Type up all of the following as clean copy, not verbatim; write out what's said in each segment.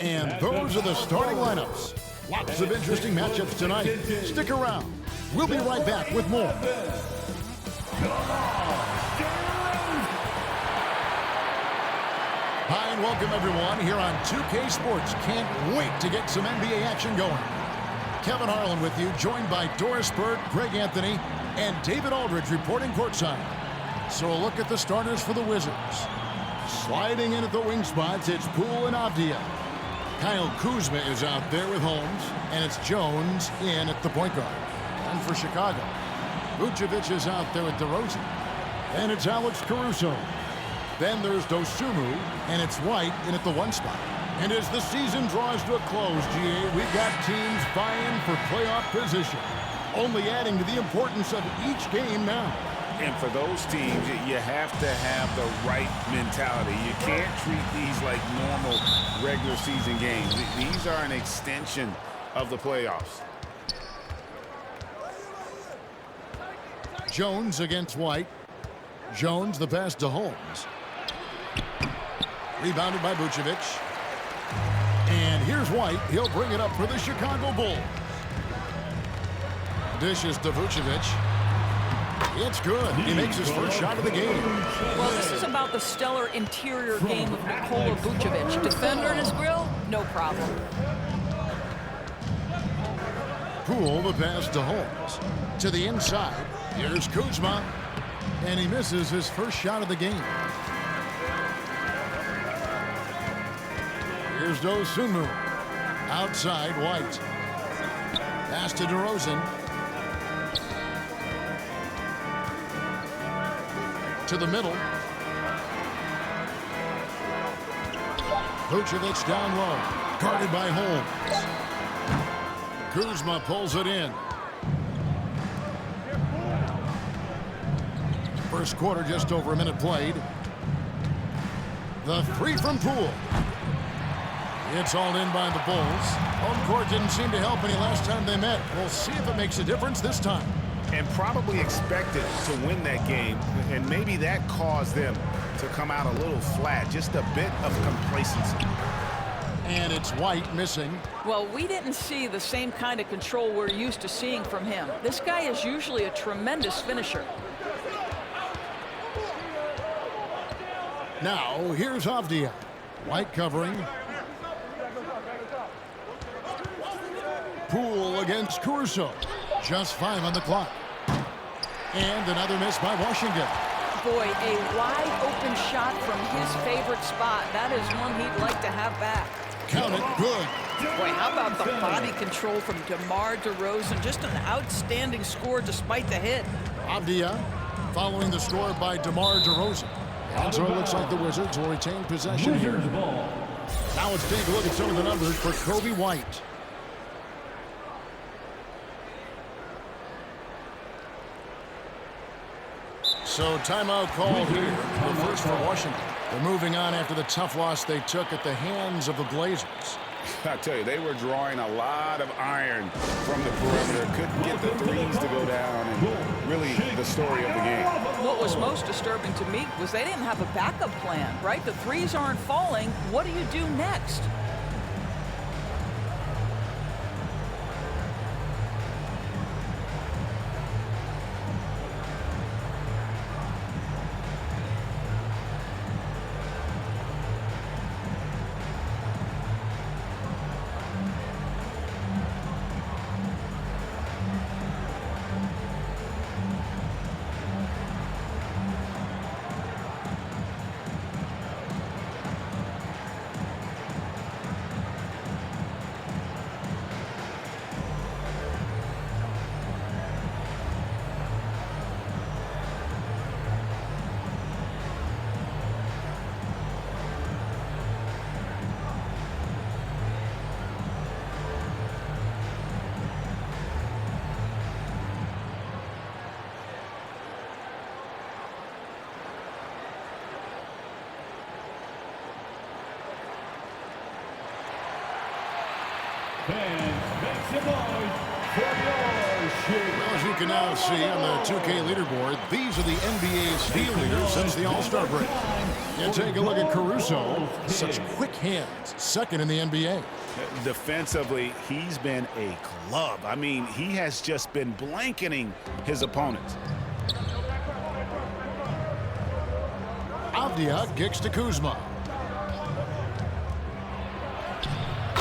And those are the starting lineups. Lots of interesting matchups tonight. Stick around. We'll be right back with more. Hi, and welcome everyone here on 2K Sports. Can't wait to get some NBA action going. Kevin Harlan with you, joined by Doris Bird, Greg Anthony, and David Aldridge reporting courtside. So a look at the starters for the Wizards. Sliding in at the wing spots, it's Poole and Avdija. Kyle Kuzma is out there with Holmes, and it's Jones in at the point guard. And for Chicago, Vucevic is out there with DeRozan, and it's Alex Caruso. Then there's Dosunmu, and it's White in at the one spot. And as the season draws to a close, GA, we've got teams vying for playoff position, only adding to the importance of each game now. And for those teams, you have to have the right mentality. You can't treat these like normal regular season games. These are an extension of the playoffs. Jones against White. Jones, the pass to Holmes. Rebounded by Vucevic. And here's White. He'll bring it up for the Chicago Bulls. Dishes to Vucevic. It's good. He makes his first shot of the game. Well, this is about the stellar interior game of Nikola Vucevic. Defender in his grill? No problem. Poole, the pass to Holmes. To the inside. Here's Kuzma. And he misses his first shot of the game. Here's Dosunmu. Outside, White. Pass to DeRozan. To the middle. Vucevic down low. Guarded by Holmes. Kuzma pulls it in. First quarter, just over a minute played. The three from Poole. It's all in by the Bulls. Home court didn't seem to help any last time they met. We'll see if it makes a difference this time. And probably expected to win that game, and maybe that caused them to come out a little flat, just a bit of complacency. And it's White missing. Well, we didn't see the same kind of control we're used to seeing from him. This guy is usually a tremendous finisher. Now, here's Avdija. White covering. Poole against Caruso. Just 5 on the clock. And another miss by Washington. Boy, a wide open shot from his favorite spot. That is one he'd like to have back. Count it, good. Boy, how about the body control from DeMar DeRozan? Just an outstanding score despite the hit. Avdija following the score by DeMar DeRozan. And so it looks like the Wizards will retain possession here. Now let's take a look at some of the numbers for Coby White. So timeout call here. The first for Washington. They're moving on after the tough loss they took at the hands of the Blazers. I tell you, they were drawing a lot of iron from the perimeter. Couldn't get the threes to go down, and really the story of the game. What was most disturbing to me was they didn't have a backup plan, right? The threes aren't falling. What do you do next? Fans, make some noise Well, as you can now see on the 2K leaderboard, these are the NBA steal leaders since the All-Star break. And take a look at Caruso. Such quick hands. Second in the NBA. Defensively, he's been a glove. I mean, he has just been blanketing his opponents. Avdia kicks to Kuzma.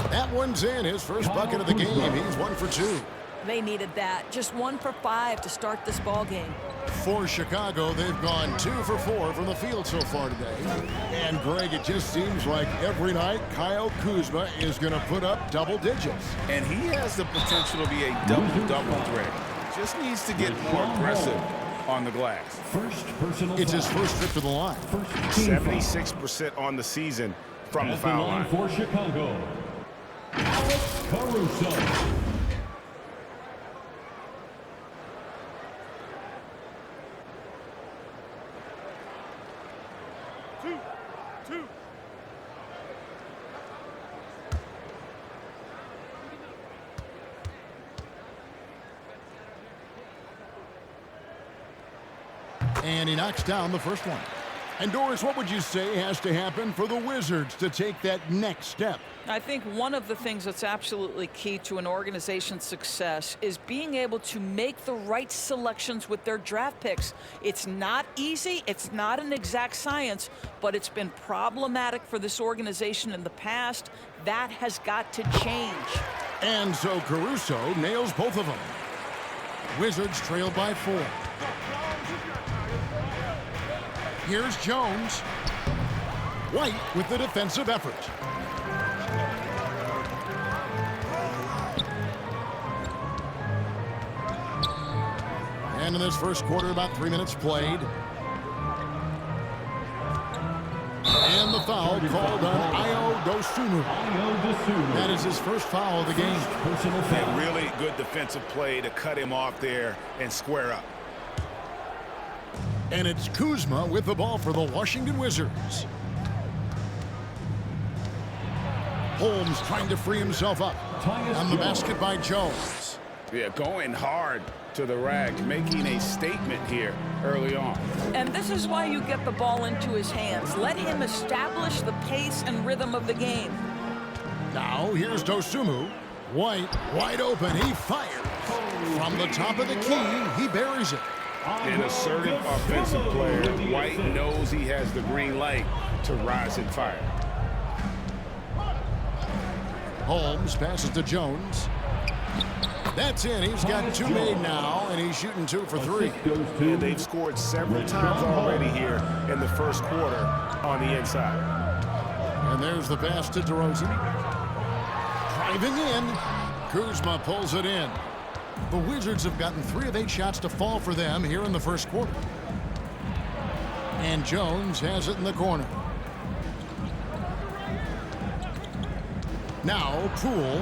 That one's in. His first bucket of the game. He's 1 for 2. They needed that. Just 1 for 5 to start this ball game. For Chicago, they've gone 2 for 4 from the field so far today. And, Greg, it just seems like every night Kyle Kuzma is going to put up double digits. And he has the potential to be a double-double threat. Just needs to get more aggressive on the glass. It's his first trip to the line. 76% on the season from the foul line. For Chicago, Alex Caruso. And he knocks down the first one. And Doris, what would you say has to happen for the Wizards to take that next step? I think one of the things that's absolutely key to an organization's success is being able to make the right selections with their draft picks. It's not easy. It's not an exact science, but it's been problematic for this organization in the past. That has got to change. And so Caruso nails both of them. Wizards trail by 4. Here's Jones. White with the defensive effort. And in this first quarter, about 3 minutes played. And the foul called on Ayo Dosunmu. That is his first foul of the game. A really good defensive play to cut him off there and square up. And it's Kuzma with the ball for the Washington Wizards. Holmes trying to free himself up. On the basket by Jones. Yeah, going hard to the rack, making a statement here early on. And this is why you get the ball into his hands. Let him establish the pace and rhythm of the game. Now here's Dosunmu. White wide open. He fires. From the top of the key, he buries it. An assertive offensive player. White knows he has the green light to rise and fire. Holmes passes to Jones. That's in. He's got 2 made now, and he's shooting 2 for 3. And they've scored several times already here in the first quarter on the inside. And there's the pass to DeRozan. Driving in. Kuzma pulls it in. The Wizards have gotten 3 of 8 shots to fall for them here in the first quarter. And Jones has it in the corner. Now Poole.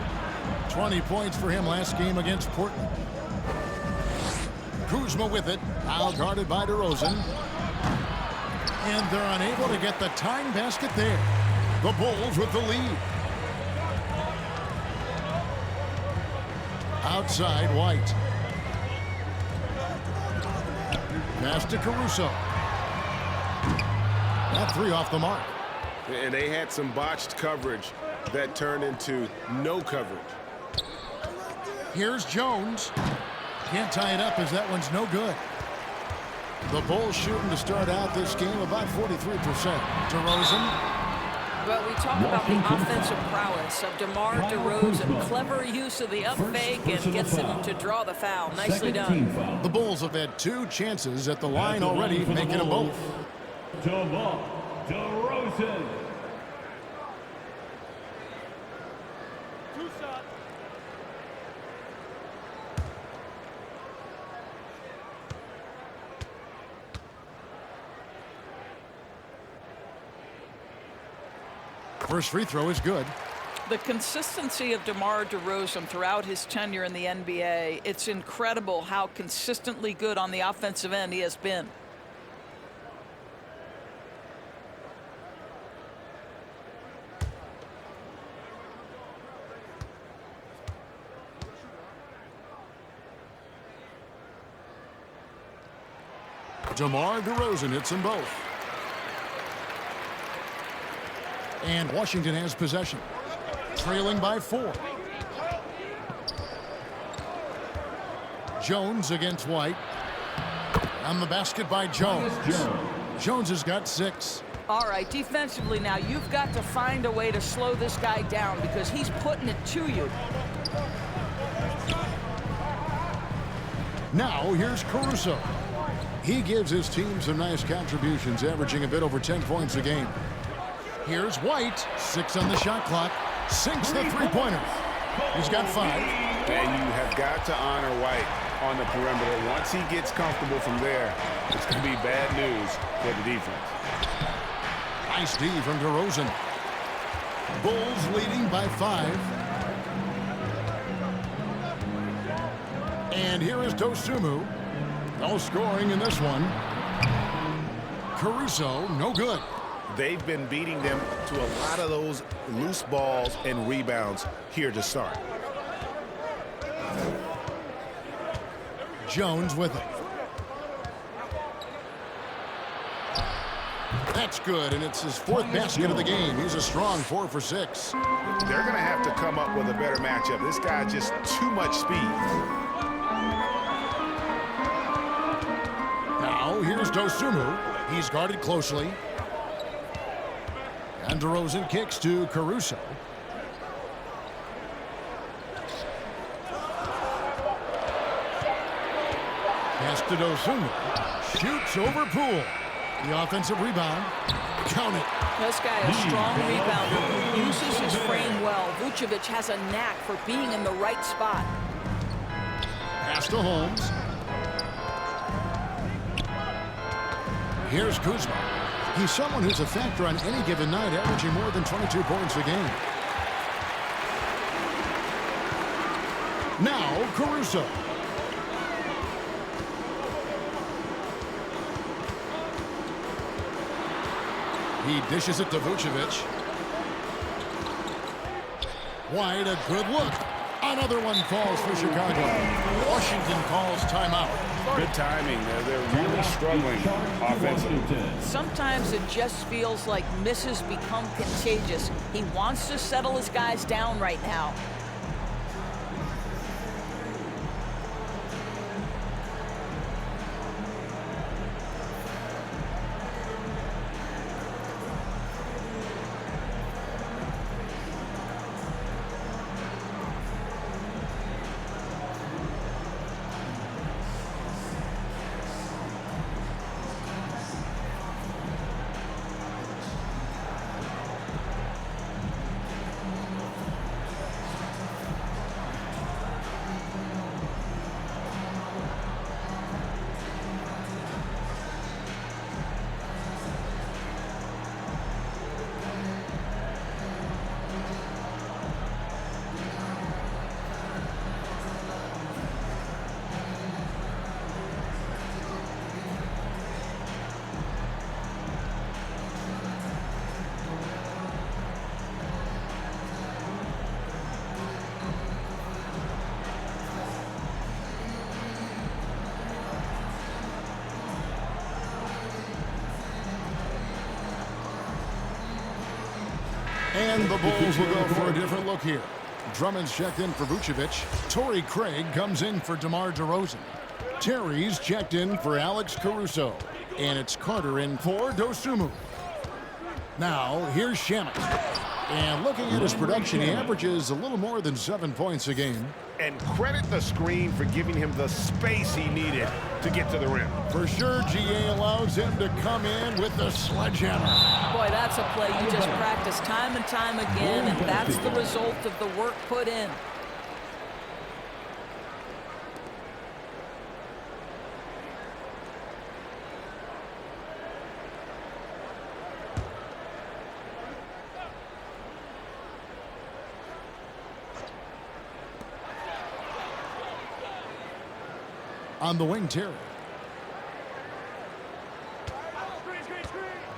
20 points for him last game against Portland. Kuzma with it. Now guarded by DeRozan. And they're unable to get the tying basket there. The Bulls with the lead. Outside, White. Pass to Caruso. That 3 off the mark. And they had some botched coverage that turned into no coverage. Here's Jones. Can't tie it up as that one's no good. The Bulls shooting to start out this game about 43%. DeRozan. Well, we talk about the offensive prowess of DeMar DeRozan. Clever use of the up fake and gets him to draw the foul. Nicely done. The Bulls have had 2 chances at the line already, making them both. DeMar DeRozan. First free throw is good. The consistency of DeMar DeRozan throughout his tenure in the NBA, it's incredible how consistently good on the offensive end he has been. DeMar DeRozan hits them both. And Washington has possession, trailing by 4. Jones against White. On the basket by Jones. Jones has got 6. All right, defensively now, you've got to find a way to slow this guy down because he's putting it to you. Now, here's Caruso. He gives his team some nice contributions, averaging a bit over 10 points a game. Here's White, 6 on the shot clock, sinks the three-pointer. He's got 5. And you have got to honor White on the perimeter. Once he gets comfortable from there, it's going to be bad news for the defense. Nice D from DeRozan. Bulls leading by 5. And here is Dosunmu. No scoring in this one. Caruso, no good. They've been beating them to a lot of those loose balls and rebounds here to start. Jones with it. That's good, and it's his 4th basket of the game. He's a strong 4 for 6. They're going to have to come up with a better matchup. This guy just too much speed. Now, here's Dosunmu. He's guarded closely. And DeRozan kicks to Caruso. Pass to Dosunmu. Shoots over Poole. The offensive rebound. Count it. This guy is a strong rebounder who uses his frame well. Vucevic has a knack for being in the right spot. Pass to Holmes. Here's Kuzma. He's someone who's a factor on any given night, averaging more than 22 points a game. Now, Caruso. He dishes it to Vucevic. White, a good look. Another one falls for Chicago. Washington calls timeout. Good timing. They're really struggling offensively. Sometimes it just feels like misses become contagious. He wants to settle his guys down right now. And the Bulls will go for a different look here. Drummond's checked in for Vucevic. Torrey Craig comes in for DeMar DeRozan. Terry's checked in for Alex Caruso. And it's Carter in for Dosunmu. Now, here's Shamet. And looking at his production, he averages a little more than 7 points a game. And credit the screen for giving him the space he needed to get to the rim. For sure, GA allows him to come in with the sledgehammer. Boy, that's a play you just practice time and time again, and that's the result of the work put in. On the wing, Terry.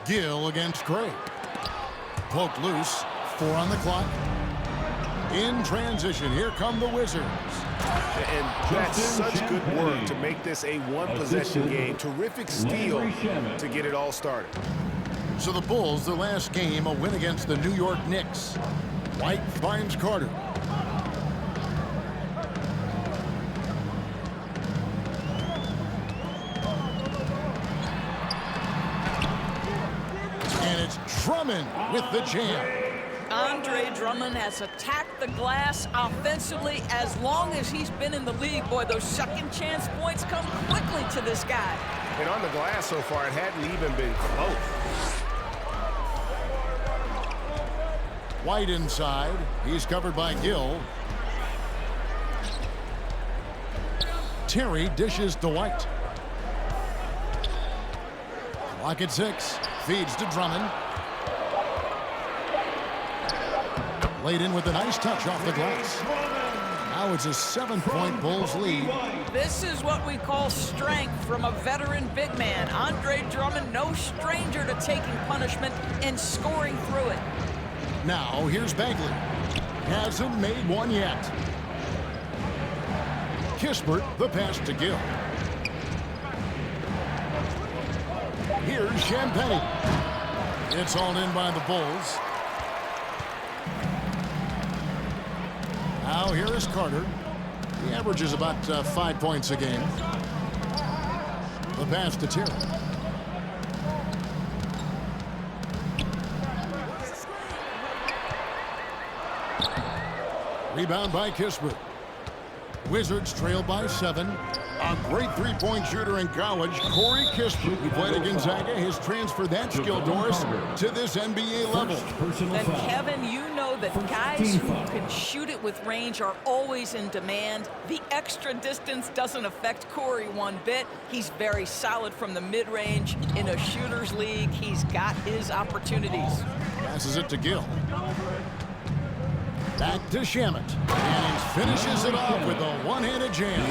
Gill against Craig. Poked loose. 4 on the clock. In transition, here come the Wizards. And that's such good work to make this a one-possession game. Terrific steal to get it all started. So the Bulls, their last game, a win against the New York Knicks. White finds Carter. And it's Drummond with the jam. Andre Drummond has attacked the glass offensively as long as he's been in the league. Boy, those second chance points come quickly to this guy. And on the glass so far, it hadn't even been close. White inside. He's covered by Gill. Terry dishes to White. Clock at 6. Feeds to Drummond. Laid in with a nice touch off the glass. Now it's a 7-point Bulls lead. This is what we call strength from a veteran big man. Andre Drummond, no stranger to taking punishment and scoring through it. Now here's Bagley. Hasn't made one yet. Kispert, the pass to Gill. Here's Champagne. It's all in by the Bulls. Now here is Carter. He averages about 5 points a game. The pass to Terry. Rebound by Kispert. Wizards trail by 7. A great three-point shooter in college, Corey Kispert, who played at Gonzaga, has transferred that skill, Doris, to this NBA level. And Kevin, you know that guys who can shoot it with range are always in demand. The extra distance doesn't affect Corey one bit. He's very solid from the mid-range. In a shooter's league, he's got his opportunities. Passes it to Gill. Back to Shamet. And he finishes it off with a one-handed jam.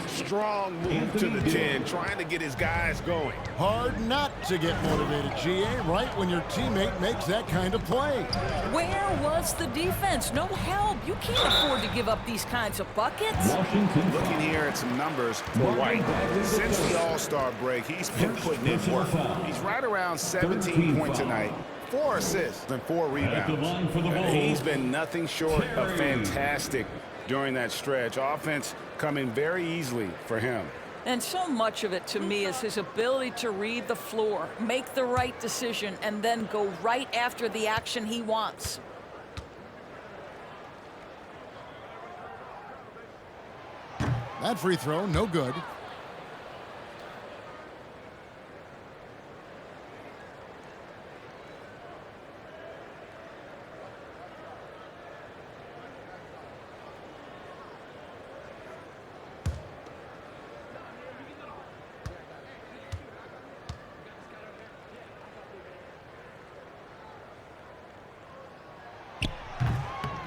Strong move to the 10, trying to get his guys going. Hard not to get motivated, GA, right when your teammate makes that kind of play. Where was the defense? No help. You can't afford to give up these kinds of buckets. Looking here at some numbers for White. Since the All-Star break, he's been putting in work. He's right around 17 points tonight. 4 assists and 4 rebounds. He's been nothing short of fantastic during that stretch. Offense coming very easily for him. And so much of it to me is his ability to read the floor, make the right decision, and then go right after the action he wants. That free throw, no good.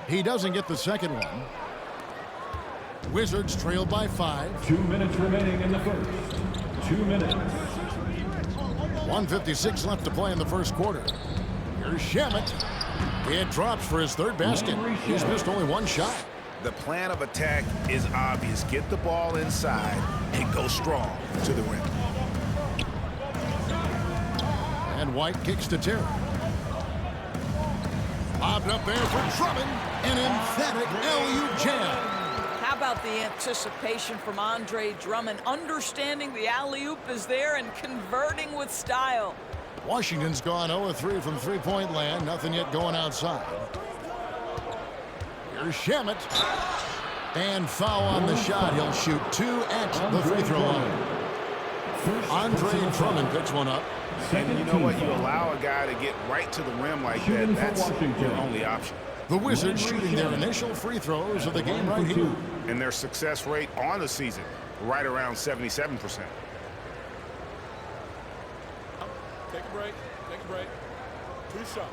He doesn't get the second one. Wizards trail by 5. 2 minutes remaining in the first. 2 minutes. 1:56 left to play in the first quarter. Here's Shamet. It drops for his third basket. He's missed only one shot. The plan of attack is obvious. Get the ball inside and go strong to the rim. And White kicks to Terry. Lobbed up there for Drummond. An emphatic alley-oop jam. How about the anticipation from Andre Drummond, understanding the alley-oop is there and converting with style. Washington's gone 0-3 from three-point land. Nothing yet going outside. Here's Shamet. And foul on the shot. He'll shoot 2 at the free throw line. Andre Drummond picks one up. And you know what? You allow a guy to get right to the rim like that. That's your only option. The Wizards shooting their initial free throws of the game right here. And their success rate on the season, right around 77%. Take a break. Take a break. 2 shots.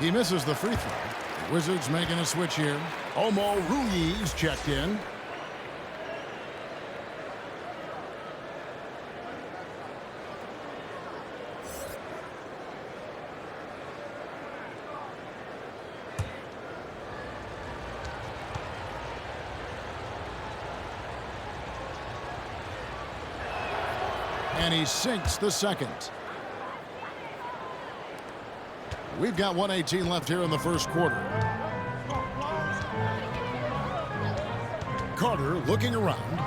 He misses the free throw. The Wizards making a switch here. Omo Ruiz checked in. And he sinks the second. We've got 1:18 left here in the first quarter. Carter looking around.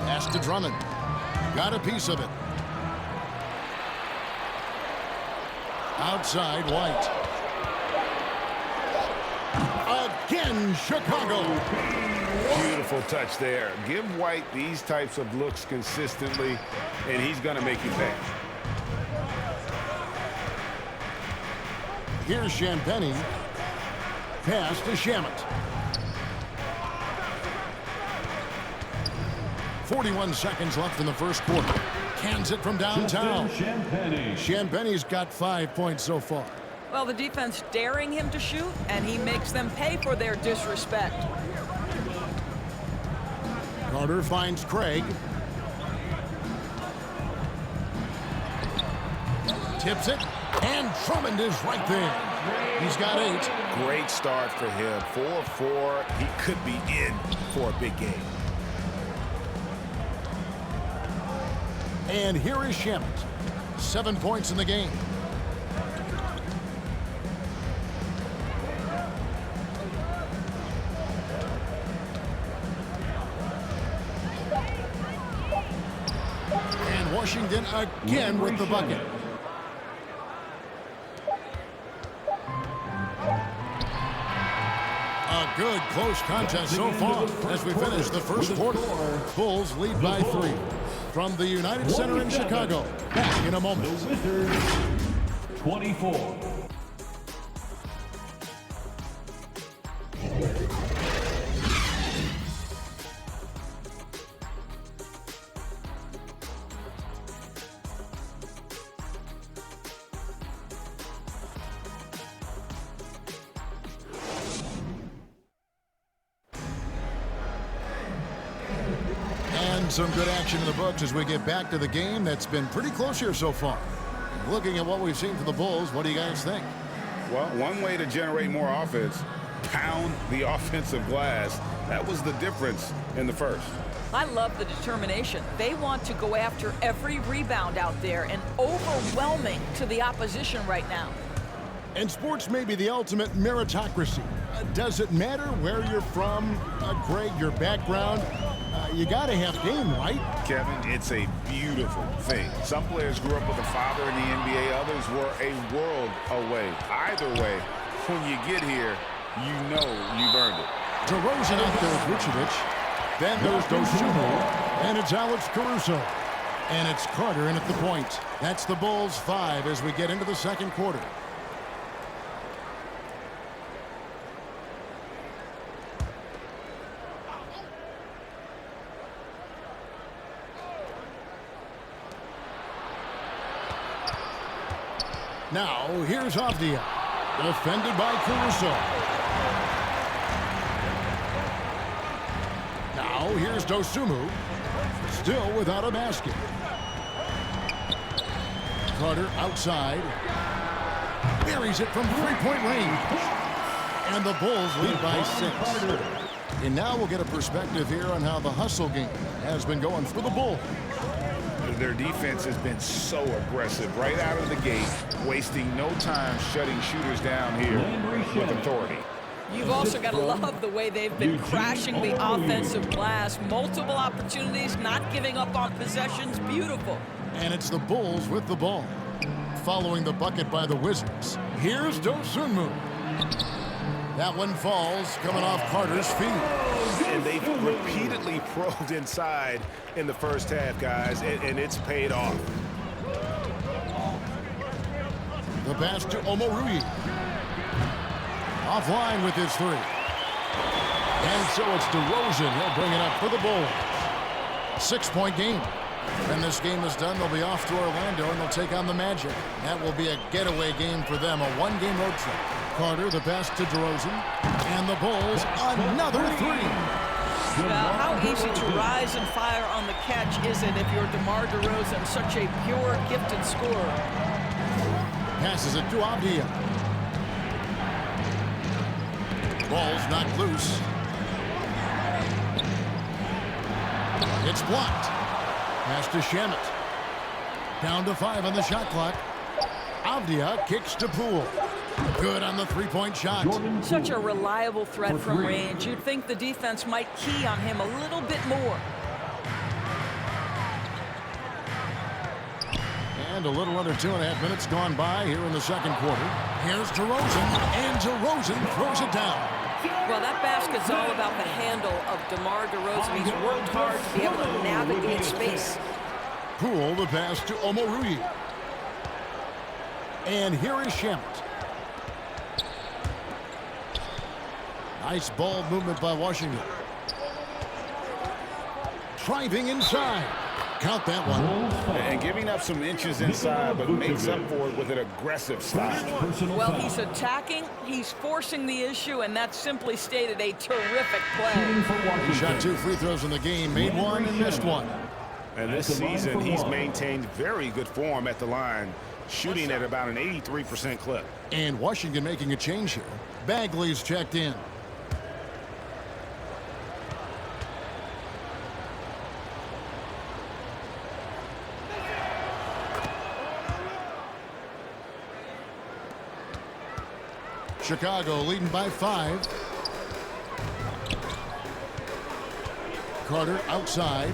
Pass to Drummond. Got a piece of it. Outside, White. Again, Chicago. Beautiful touch there. Give White these types of looks consistently, and he's going to make you pay. Here's Champagnie. Pass to Shamet. 41 seconds left in the first quarter. Cans it from downtown. Champagnie's got 5 points so far. Well, the defense daring him to shoot, and he makes them pay for their disrespect. Carter finds Craig. Tips it, and Drummond is right there. He's got 8. Great start for him. 4-4. He could be in for a big game. And here is Shamet. 7 points in the game. And Washington again with the bucket. A good close contest so far as we finish the first quarter. Bulls lead by 3. From the United Center in Chicago. Back in a moment. The Wizards, 24. Some good action in the books as we get back to the game that's been pretty close here so far. Looking at what we've seen for the Bulls, what do you guys think? Well, one way to generate more offense, pound the offensive glass. That was the difference in the first. I love the determination. They want to go after every rebound out there and overwhelming to the opposition right now. And sports may be the ultimate meritocracy. Does it matter where you're from, Greg, your background? You got to have game, right? Kevin, it's a beautiful thing. Some players grew up with a father in the NBA. Others were a world away. Either way, when you get here, you know you've earned it. DeRozan out there with Vucevic. Then there's Dosunmu, and it's Alex Caruso. And it's Carter in at the point. That's the Bulls 5 as we get into the second quarter. Now, here's Avdia, defended by Caruso. Now, here's Dosunmu, still without a basket. Carter outside, buries it from three-point range. And the Bulls lead by 6. And now we'll get a perspective here on how the hustle game has been going for the Bulls. Their defense has been so aggressive right out of the gate, wasting no time shutting shooters down here with authority. You've also got to love the way they've been crashing the offensive glass. Multiple opportunities, not giving up on possessions. Beautiful. And it's the Bulls with the ball. Following the bucket by the Wizards. Here's Dosunmu. That one falls, coming off Carter's feet. And they've repeatedly probed inside in the first half, guys, and it's paid off. The pass to Omoruyi. Offline with his 3. And so it's DeRozan. He'll bring it up for the Bulls. 6-point game. When this game is done, they'll be off to Orlando, and they'll take on the Magic. That will be a getaway game for them, a one-game road trip. Carter, the pass to DeRozan. And the Bulls, another 3. Well, how easy to rise and fire on the catch is it if you're DeMar DeRozan, such a pure, gifted scorer? Passes it to Avdia. Ball's knocked loose. It's blocked. Pass to Shamet. Down to 5 on the shot clock. Avdia kicks to Poole. Good on the three-point shot. Such a reliable threat from range. You'd think the defense might key on him a little bit more. And a little under 2.5 minutes gone by here in the second quarter. Here's DeRozan, and DeRozan throws it down. Well, that basket's all about the handle of DeMar DeRozan. He's worked hard to be able to navigate space. Poole, the pass to Omoruyi. And here is Shamet. Nice ball movement by Washington. Driving inside. Count that one. And giving up some inches inside, but makes up for it with an aggressive style. Well, he's attacking, he's forcing the issue, and that simply stated a terrific play. He shot 2 free throws in the game, made 1 and missed 1. And this season, he's maintained very good form at the line, shooting at about an 83% clip. And Washington making a change here. Bagley's checked in. Chicago leading by 5. Carter outside.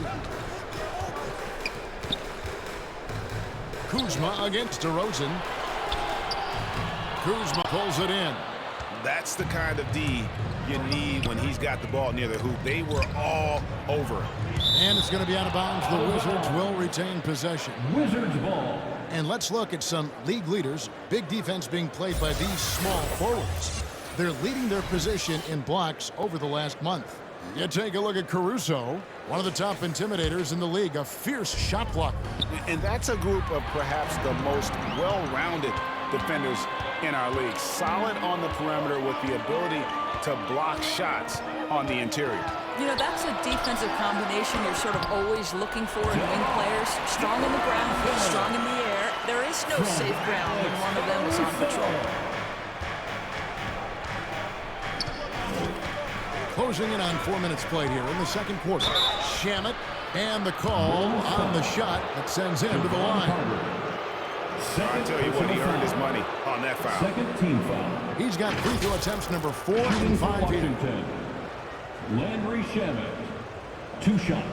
Kuzma against DeRozan. Kuzma pulls it in. That's the kind of D you need when he's got the ball near the hoop. They were all over. And it's going to be out of bounds. The Wizards will retain possession. Wizards ball. And let's look at some league leaders. Big defense being played by these small forwards. They're leading their position in blocks over the last month. You take a look at Caruso, one of the top intimidators in the league, a fierce shot blocker. And that's a group of perhaps the most well-rounded defenders in our league. Solid on the perimeter with the ability to block shots on the interior. You know, that's a defensive combination you're sort of always looking for in wing players. Strong in the ground, strong in the air. There is no safe ground when one of them is on patrol. Closing in on 4 minutes played here in the second quarter. Shamet and the call on the shot that sends him to the line. I tell you what, he earned his money on that foul. Second team foul. He's got free throw attempts number 4 and 5 here. Washington. Landry Shamet. 2 shots.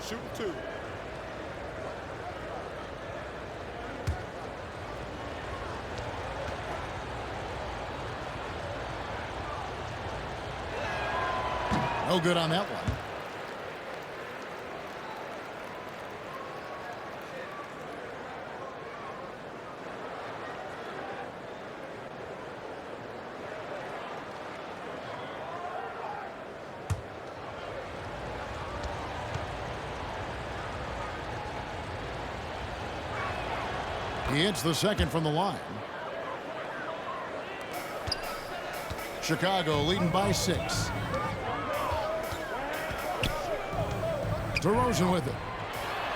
Shoot 2. No good on that one. He hits the second from the line. Chicago leading by 6. DeRozan with it.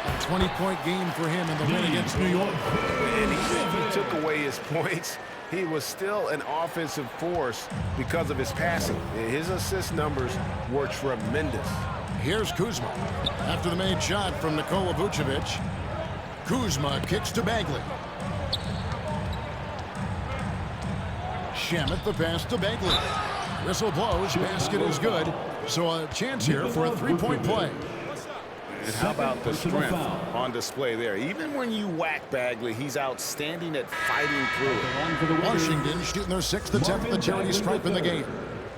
A 20-point game for him in the win against New York. And even if he took away his points, he was still an offensive force because of his passing. His assist numbers were tremendous. Here's Kuzma. After the made shot from Nikola Vucevic, Kuzma kicks to Bagley. Shamet the pass to Bagley. Whistle blows, basket is good. So a chance here for a three-point play. And how about the strength on display there? Even when you whack Bagley, he's outstanding at fighting through it. Washington shooting their 6th attempt at the charity stripe in the game.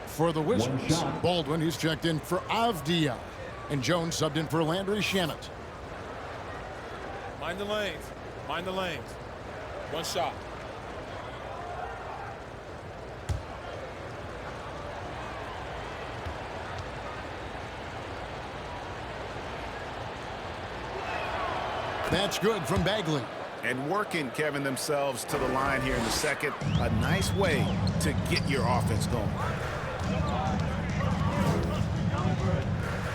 For the Wizards, Baldwin, he's checked in for Avdia. And Jones subbed in for Landry Shamet. Mind the lanes. Mind the lanes. 1 shot. That's good from Bagley. And working, Kevin, themselves to the line here in the second. A nice way to get your offense going.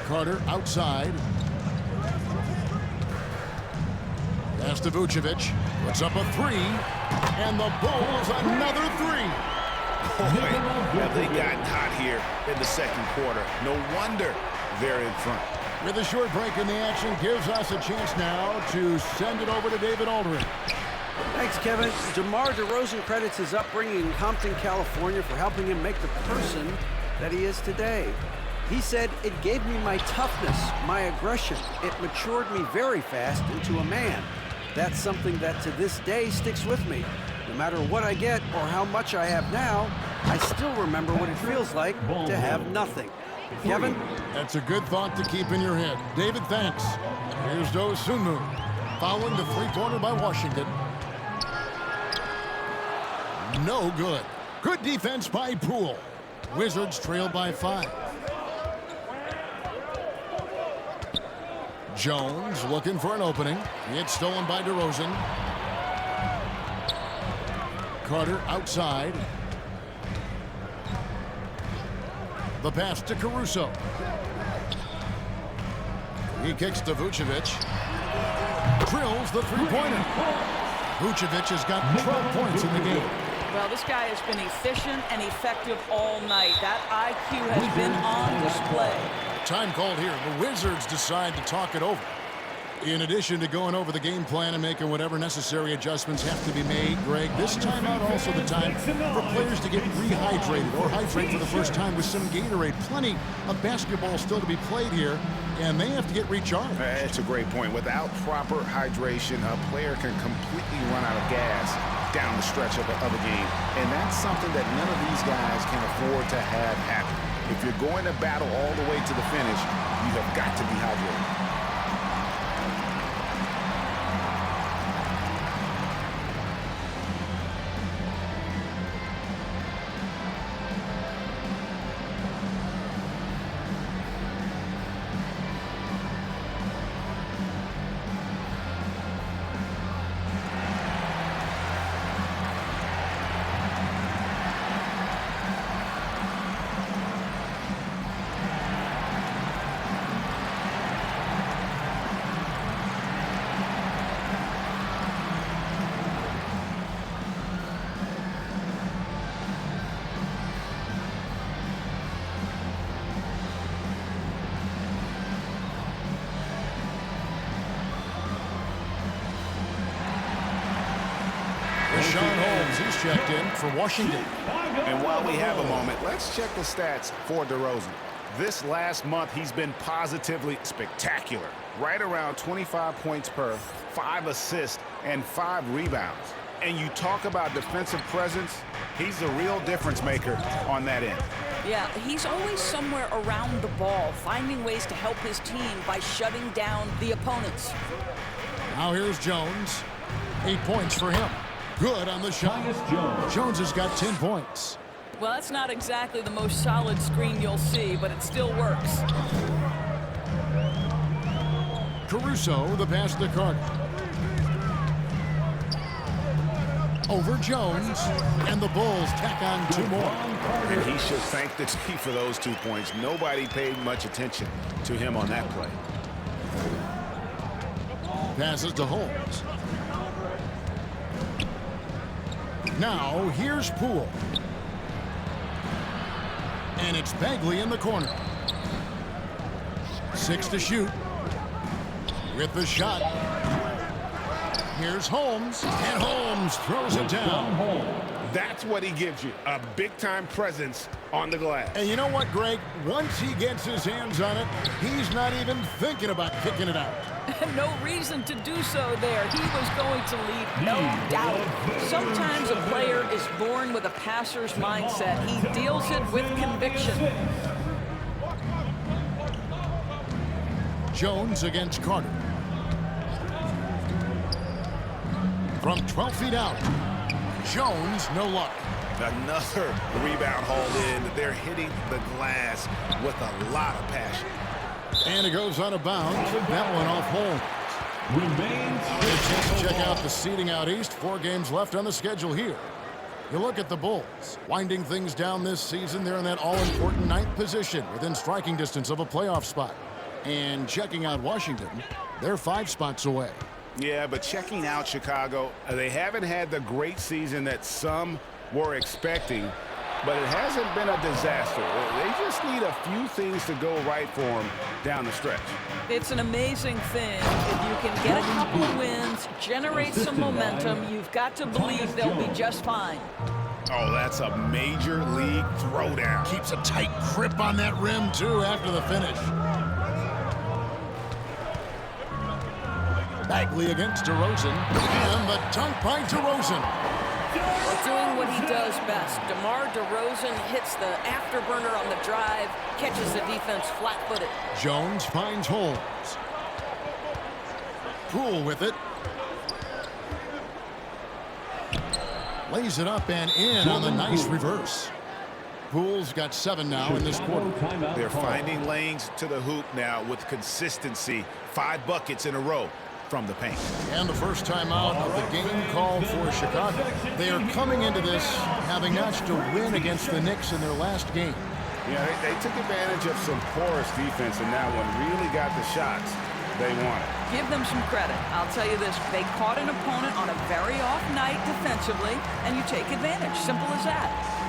Carter outside. Pass to Vucevic. Puts up a three. And the Bulls another three. Boy, have they gotten hot here in the second quarter. No wonder they're in front. With a short break in the action, gives us a chance now to send it over to David Aldridge. Thanks, Kevin. DeMar DeRozan credits his upbringing in Compton, California for helping him make the person that he is today. He said, "It gave me my toughness, my aggression. It matured me very fast into a man. That's something that to this day sticks with me. No matter what I get or how much I have now, I still remember what it feels like to have nothing." Kevin? That's a good thought to keep in your head. David, thanks. Here's Dosunmu. Following the three-pointer by Washington. No good. Good defense by Poole. Wizards trail by 5. Jones looking for an opening. It's stolen by DeRozan. Carter outside. The pass to Caruso. He kicks to Vucevic. Drills the three-pointer. Vucevic has got 12 points in the game. Well, this guy has been efficient and effective all night. That IQ has been on display. Time called here. The Wizards decide to talk it over. In addition to going over the game plan and making whatever necessary adjustments have to be made, Greg, this timeout also the time for players to get rehydrated or hydrate for the first time with some Gatorade. Plenty of basketball still to be played here, and they have to get recharged. That's a great point. Without proper hydration, a player can completely run out of gas down the stretch of a game, and that's something that none of these guys can afford to have happen. If you're going to battle all the way to the finish, you have got to be hydrated. Sean Holmes, he's checked in for Washington. And while we have a moment, let's check the stats for DeRozan. This last month, he's been positively spectacular. Right around 25 points per, 5 assists, and 5 rebounds. And you talk about defensive presence, he's the real difference maker on that end. Yeah, he's always somewhere around the ball, finding ways to help his team by shutting down the opponents. Now here's Jones. 8 points for him. Good on the shot. Jones has got 10 points. Well, that's not exactly the most solid screen you'll see, but it still works. Caruso, the pass to Carter. Over Jones, and the Bulls tack on 2 more. And he should thank the team for those 2 points. Nobody paid much attention to him on that play. Passes to Holmes. Now, here's Poole. And it's Bagley in the corner. 6 to shoot. With the shot. Here's Holmes. And Holmes throws it down. That's what he gives you, a big-time presence on the glass. And you know what, Greg? Once he gets his hands on it, he's not even thinking about kicking it out. No reason to do so there. He was going to leave, no doubt. Sometimes a player is born with a passer's mindset. He deals it with conviction. Jones against Carter. From 12 feet out. Jones, no luck. Another rebound hauled in. They're hitting the glass with a lot of passion. And it goes out of bounds. That one off Holmes. Let's check out the seeding out east. 4 games left on the schedule here. You look at the Bulls. Winding things down this season, they're in that all-important 9th position within striking distance of a playoff spot. And checking out Washington, they're 5 spots away. Yeah, but checking out Chicago, they haven't had the great season that some were expecting, but it hasn't been a disaster. They just need a few things to go right for them down the stretch. It's an amazing thing. If you can get a couple of wins, generate some momentum, you've got to believe they'll be just fine. Oh, that's a major league throwdown. Keeps a tight grip on that rim, too, after the finish. Bagley against DeRozan, and the dunk by DeRozan. Doing what he does best. DeMar DeRozan hits the afterburner on the drive, catches the defense flat-footed. Jones finds Holmes. Poole with it. Lays it up and in on the nice reverse. Poole's got 7 now in this quarter. They're finding lanes to the hoop now with consistency. 5 buckets in a row from the paint. And the first time out of the game called for Chicago. They are coming into this having notched a win against the Knicks in their last game. Yeah, they took advantage of some porous defense in that one. Really got the shots they wanted. Give them some credit. I'll tell you this, they caught an opponent on a very off night defensively, and you take advantage. Simple as that.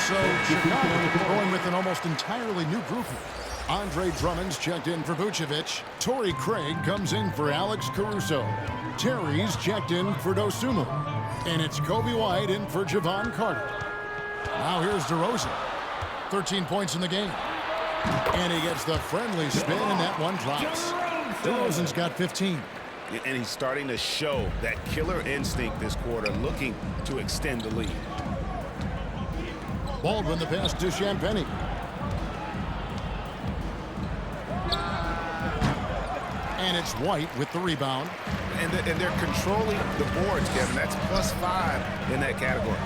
So Chicago going with an almost entirely new group. Andre Drummond's checked in for Vucevic. Torrey Craig comes in for Alex Caruso. Terry's checked in for Dosunmu. And it's Kobe White in for Javon Carter. Now here's DeRozan. 13 points in the game. And he gets the friendly spin, and that one drops. DeRozan's got 15. And he's starting to show that killer instinct this quarter, looking to extend the lead. Baldwin the pass to Champagnie. And it's White with the rebound. And they're controlling the boards, Kevin. That's +5 in that category.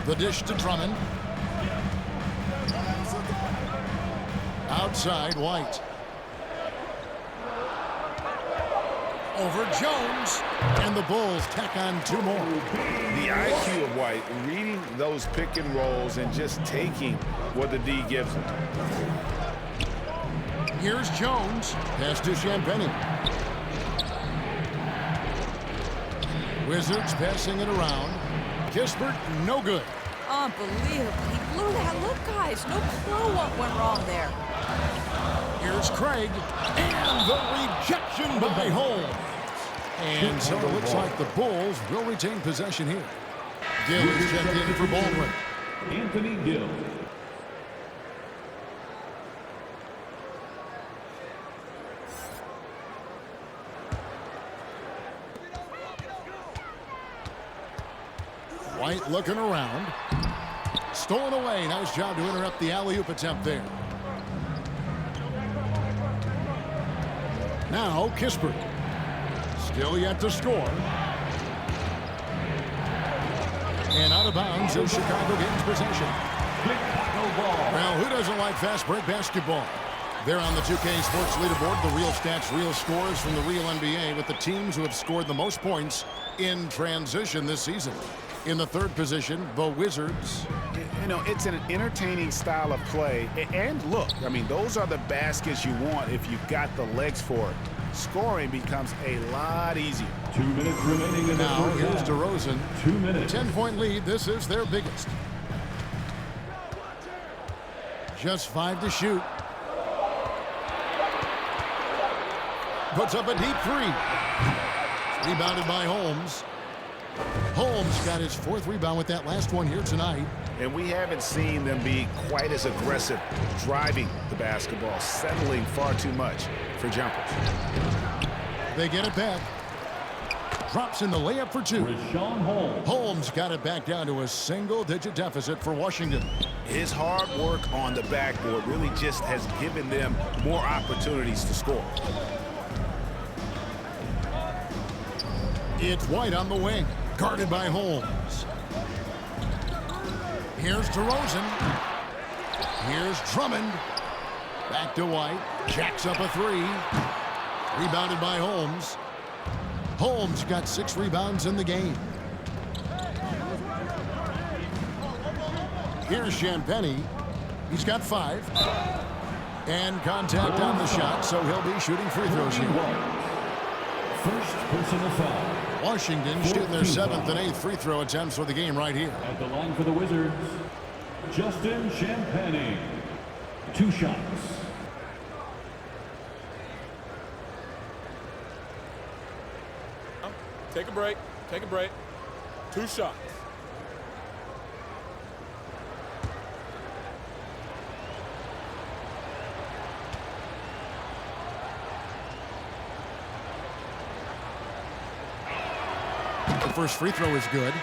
The dish to Drummond. Outside, White. Over Jones, and the Bulls tack on 2 more. The IQ of White, reading those pick and rolls and just taking what the D gives him. Here's Jones, pass to Champagnie. Wizards passing it around. Kispert, no good. Unbelievable. He blew that. Look, guys, no clue what went wrong there. Here's Craig, and the rejection by Holmes. And so it looks like the Bulls will retain possession here. Gill is checked in for Baldwin. Anthony Gill. White looking around. Stolen away. Nice job to interrupt the alley-oop attempt there. Now Kispert. Still yet to score. And out of bounds as Chicago gains possession. Well, who doesn't like fast break basketball? They're on the 2K Sports leaderboard, the real stats, real scores from the real NBA with the teams who have scored the most points in transition this season. In the 3rd position, the Wizards. You know, it's an entertaining style of play. And look, I mean, those are the baskets you want if you've got the legs for it. Scoring becomes a lot easier. 2 minutes remaining in the Now first here's half. DeRozan. 2 minutes. 10-point lead. This is their biggest. Just 5 to shoot. Puts up a deep 3. Rebounded by Holmes. Holmes got his 4th rebound with that last one here tonight. And we haven't seen them be quite as aggressive driving the basketball, settling far too much for jumpers. They get it back. Drops in the layup for 2. Richaun Holmes. Holmes got it back down to a single-digit deficit for Washington. His hard work on the backboard really just has given them more opportunities to score. It's White on the wing, guarded by Holmes. Here's DeRozan. Here's Drummond. Back to White. Jacks up a 3. Rebounded by Holmes. Holmes got 6 rebounds in the game. Here's Champagnie. He's got 5. And contact on the shot, so he'll be shooting free throws here. First personal foul. Washington shooting their 7th and 8th free throw attempts for the game right here. At the line for the Wizards, Justin Champagnie. 2 shots. Take a break. Take a break. 2 shots. The first free throw is good.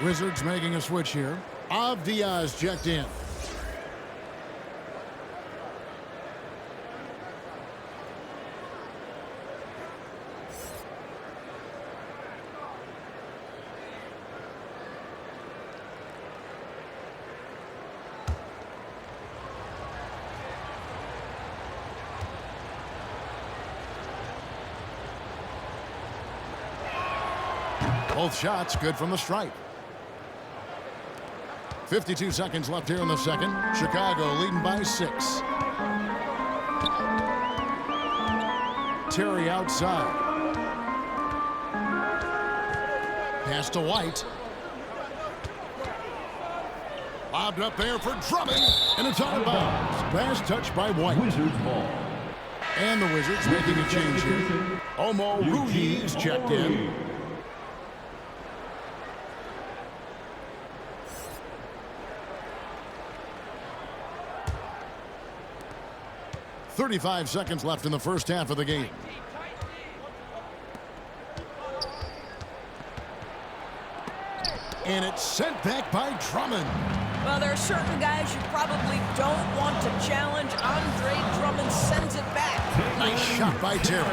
The Wizards making a switch here. Avdia's checked in. Both shots good from the stripe. 52 seconds left here in the second. Chicago leading by 6. Terry outside. Pass to White. Lobbed up there for Drummond, and it's out of bounds. Pass touched by White. Wizards ball. And the Wizards making a change here. Omo Ruiz checked in. 35 seconds left in the first half of the game. And it's sent back by Drummond. Well, there are certain guys you probably don't want to challenge. Andre Drummond sends it back. Nice shot by Terry.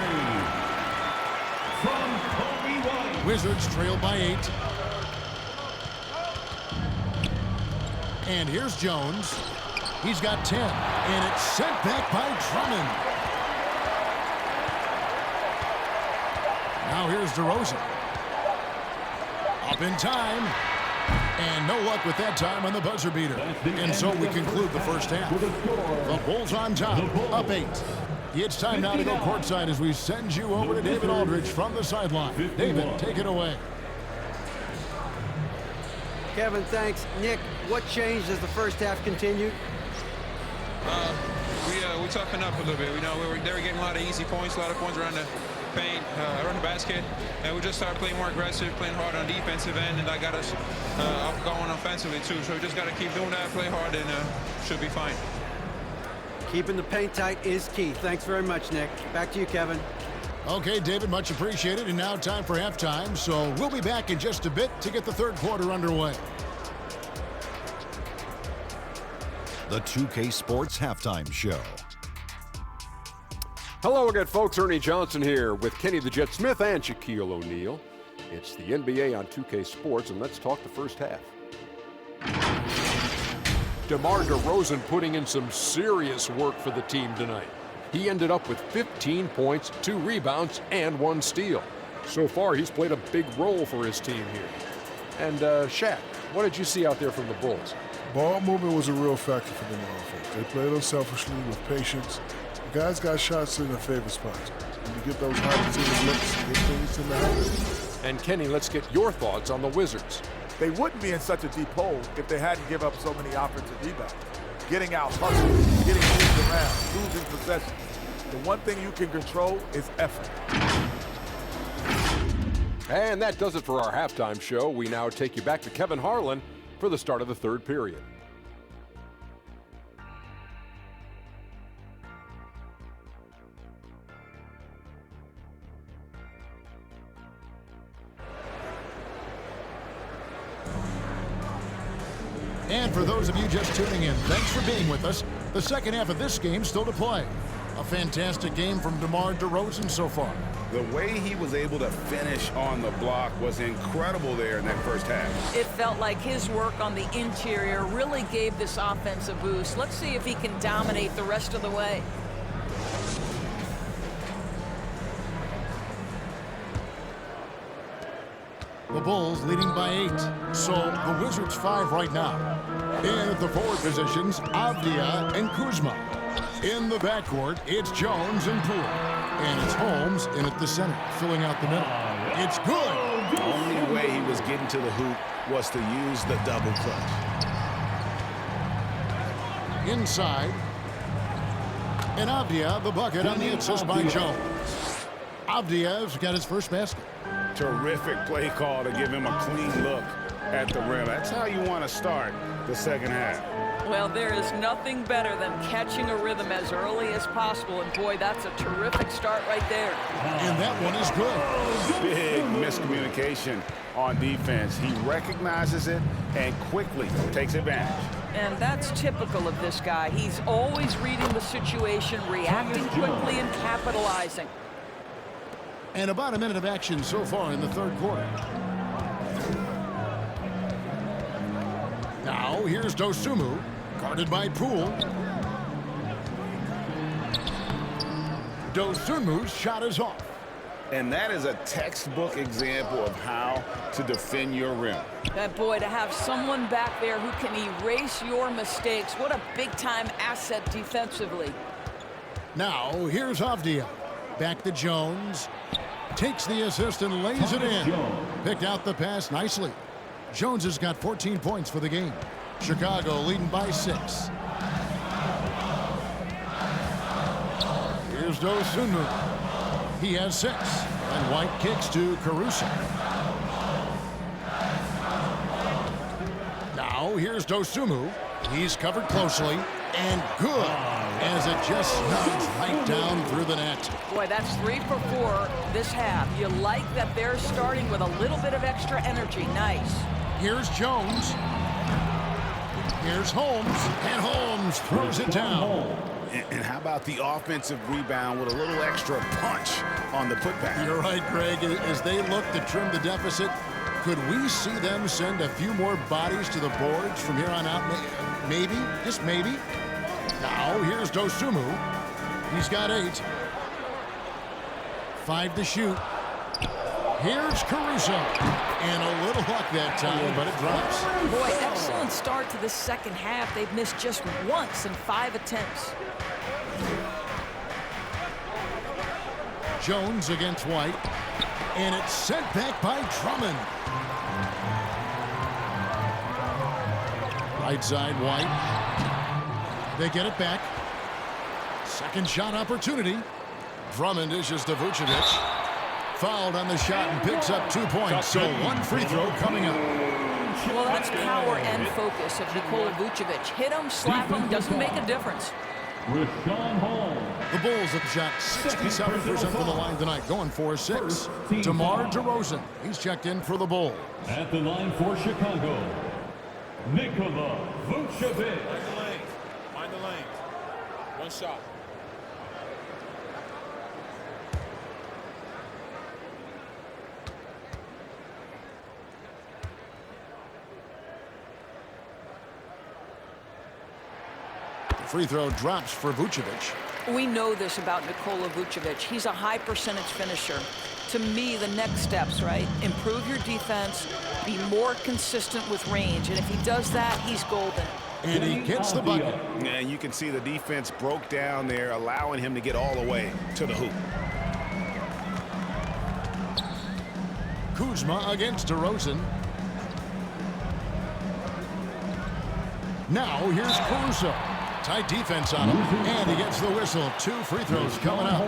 From Kobe White. Wizards trail by 8. And here's Jones. He's got 10. And it's sent back by Drummond. Now here's DeRozan. Up in time. And no luck with that time on the buzzer beater. And so we conclude the first half. The Bulls on top, up 8. It's time now to go courtside as we send you over to David Aldridge from the sideline. David, take it away. Kevin, thanks. Nick, what changed as the first half continued? We toughened up a little bit. They were getting a lot of easy points, a lot of points around the paint, around the basket, and we just started playing more aggressive, playing hard on defensive end, and that got us going offensively too. So we just got to keep doing that, play hard, and should be fine. Keeping the paint tight is key. Thanks very much, Nick. Back to you, Kevin. Okay, David, much appreciated. And now time for halftime. So we'll be back in just a bit to get the third quarter underway. The 2K Sports Halftime Show. Hello again, folks. Ernie Johnson here with Kenny the Jet Smith and Shaquille O'Neal. It's the NBA on 2K Sports, and let's talk the first half. DeMar DeRozan putting in some serious work for the team tonight. He ended up with 15 points, 2 rebounds, and 1 steal. So far, he's played a big role for his team here. And Shaq, what did you see out there from the Bulls? Ball movement was a real factor for them on offense. They played unselfishly with patience. The guys got shots in their favorite spots. When you get those high-percentage looks, good things tend to happen. And Kenny, let's get your thoughts on the Wizards. They wouldn't be in such a deep hole if they hadn't given up so many offensive rebounds. Getting out, hustling, getting moved around, losing possession. The one thing you can control is effort. And that does it for our halftime show. We now take you back to Kevin Harlan for the start of the third period. And for those of you just tuning in, thanks for being with us. The second half of this game still to play. A fantastic game from DeMar DeRozan so far. The way he was able to finish on the block was incredible there in that first half. It felt like his work on the interior really gave this offense a boost. Let's see if he can dominate the rest of the way. The Bulls leading by 8. So the Wizards 5 right now. In at the forward positions, Avdia and Kuzma. In the backcourt, it's Jones and Poole. And it's Holmes in at the center, filling out the middle. It's good. The only way he was getting to the hoop was to use the double clutch. Inside. And Avdia, the bucket on the assist by Jones. Avdia's got his first basket. Terrific play call to give him a clean look at the rim. That's how you want to start the second half. Well, there is nothing better than catching a rhythm as early as possible. And boy, that's a terrific start right there. And that one is good. Big miscommunication on defense. He recognizes it and quickly takes advantage. And that's typical of this guy. He's always reading the situation, reacting quickly and capitalizing. And about a minute of action so far in the third quarter. Now here's Dosunmu, guarded by Poole. Dosunmu's shot is off. And that is a textbook example of how to defend your rim. That boy, to have someone back there who can erase your mistakes, what a big-time asset defensively. Now here's Avdia. Back to Jones. Takes the assist and lays it in. Picked out the pass nicely. Jones has got 14 points for the game. Chicago leading by 6. Here's Dosunmu. He has 6. And White kicks to Caruso. Now here's Dosunmu. He's covered closely. And good, as it just snugs right down through the net. Boy, that's 3 for 4 this half. You like that they're starting with a little bit of extra energy. Nice. Here's Jones. Here's Holmes. And Holmes throws it down. And how about the offensive rebound with a little extra punch on the putback? You're right, Greg. As they look to trim the deficit, could we see them send a few more bodies to the boards from here on out? Maybe, just maybe. Now here's Dosunmu. He's got 8. 5 to shoot. Here's Caruso. And a little luck that time, but it drops. Boy, excellent start to the second half. They've missed just once in 5 attempts. Jones against White. And it's sent back by Drummond. Right side, White. They get it back. Second shot opportunity. Drummond dishes to Vucevic. Fouled on the shot and picks up 2 points. So one free throw coming up. Well, that's power and focus of Nikola Vucevic. Hit him, slap him, doesn't make a difference. The Bulls have shot 67% from the line tonight, going for 6. DeMar DeRozan, he's checked in for the Bulls. At the line for Chicago, Nikola Vucevic. Mind the lane. One shot. Free throw drops for Vucevic. We know this about Nikola Vucevic. He's a high percentage finisher. To me, the next steps, right? Improve your defense, be more consistent with range. And if he does that, he's golden. And he gets the bucket. And you can see the defense broke down there, allowing him to get all the way to the hoop. Kuzma against DeRozan. Now here's Caruso. Tight defense on him, and he gets the whistle. 2 free throws coming up.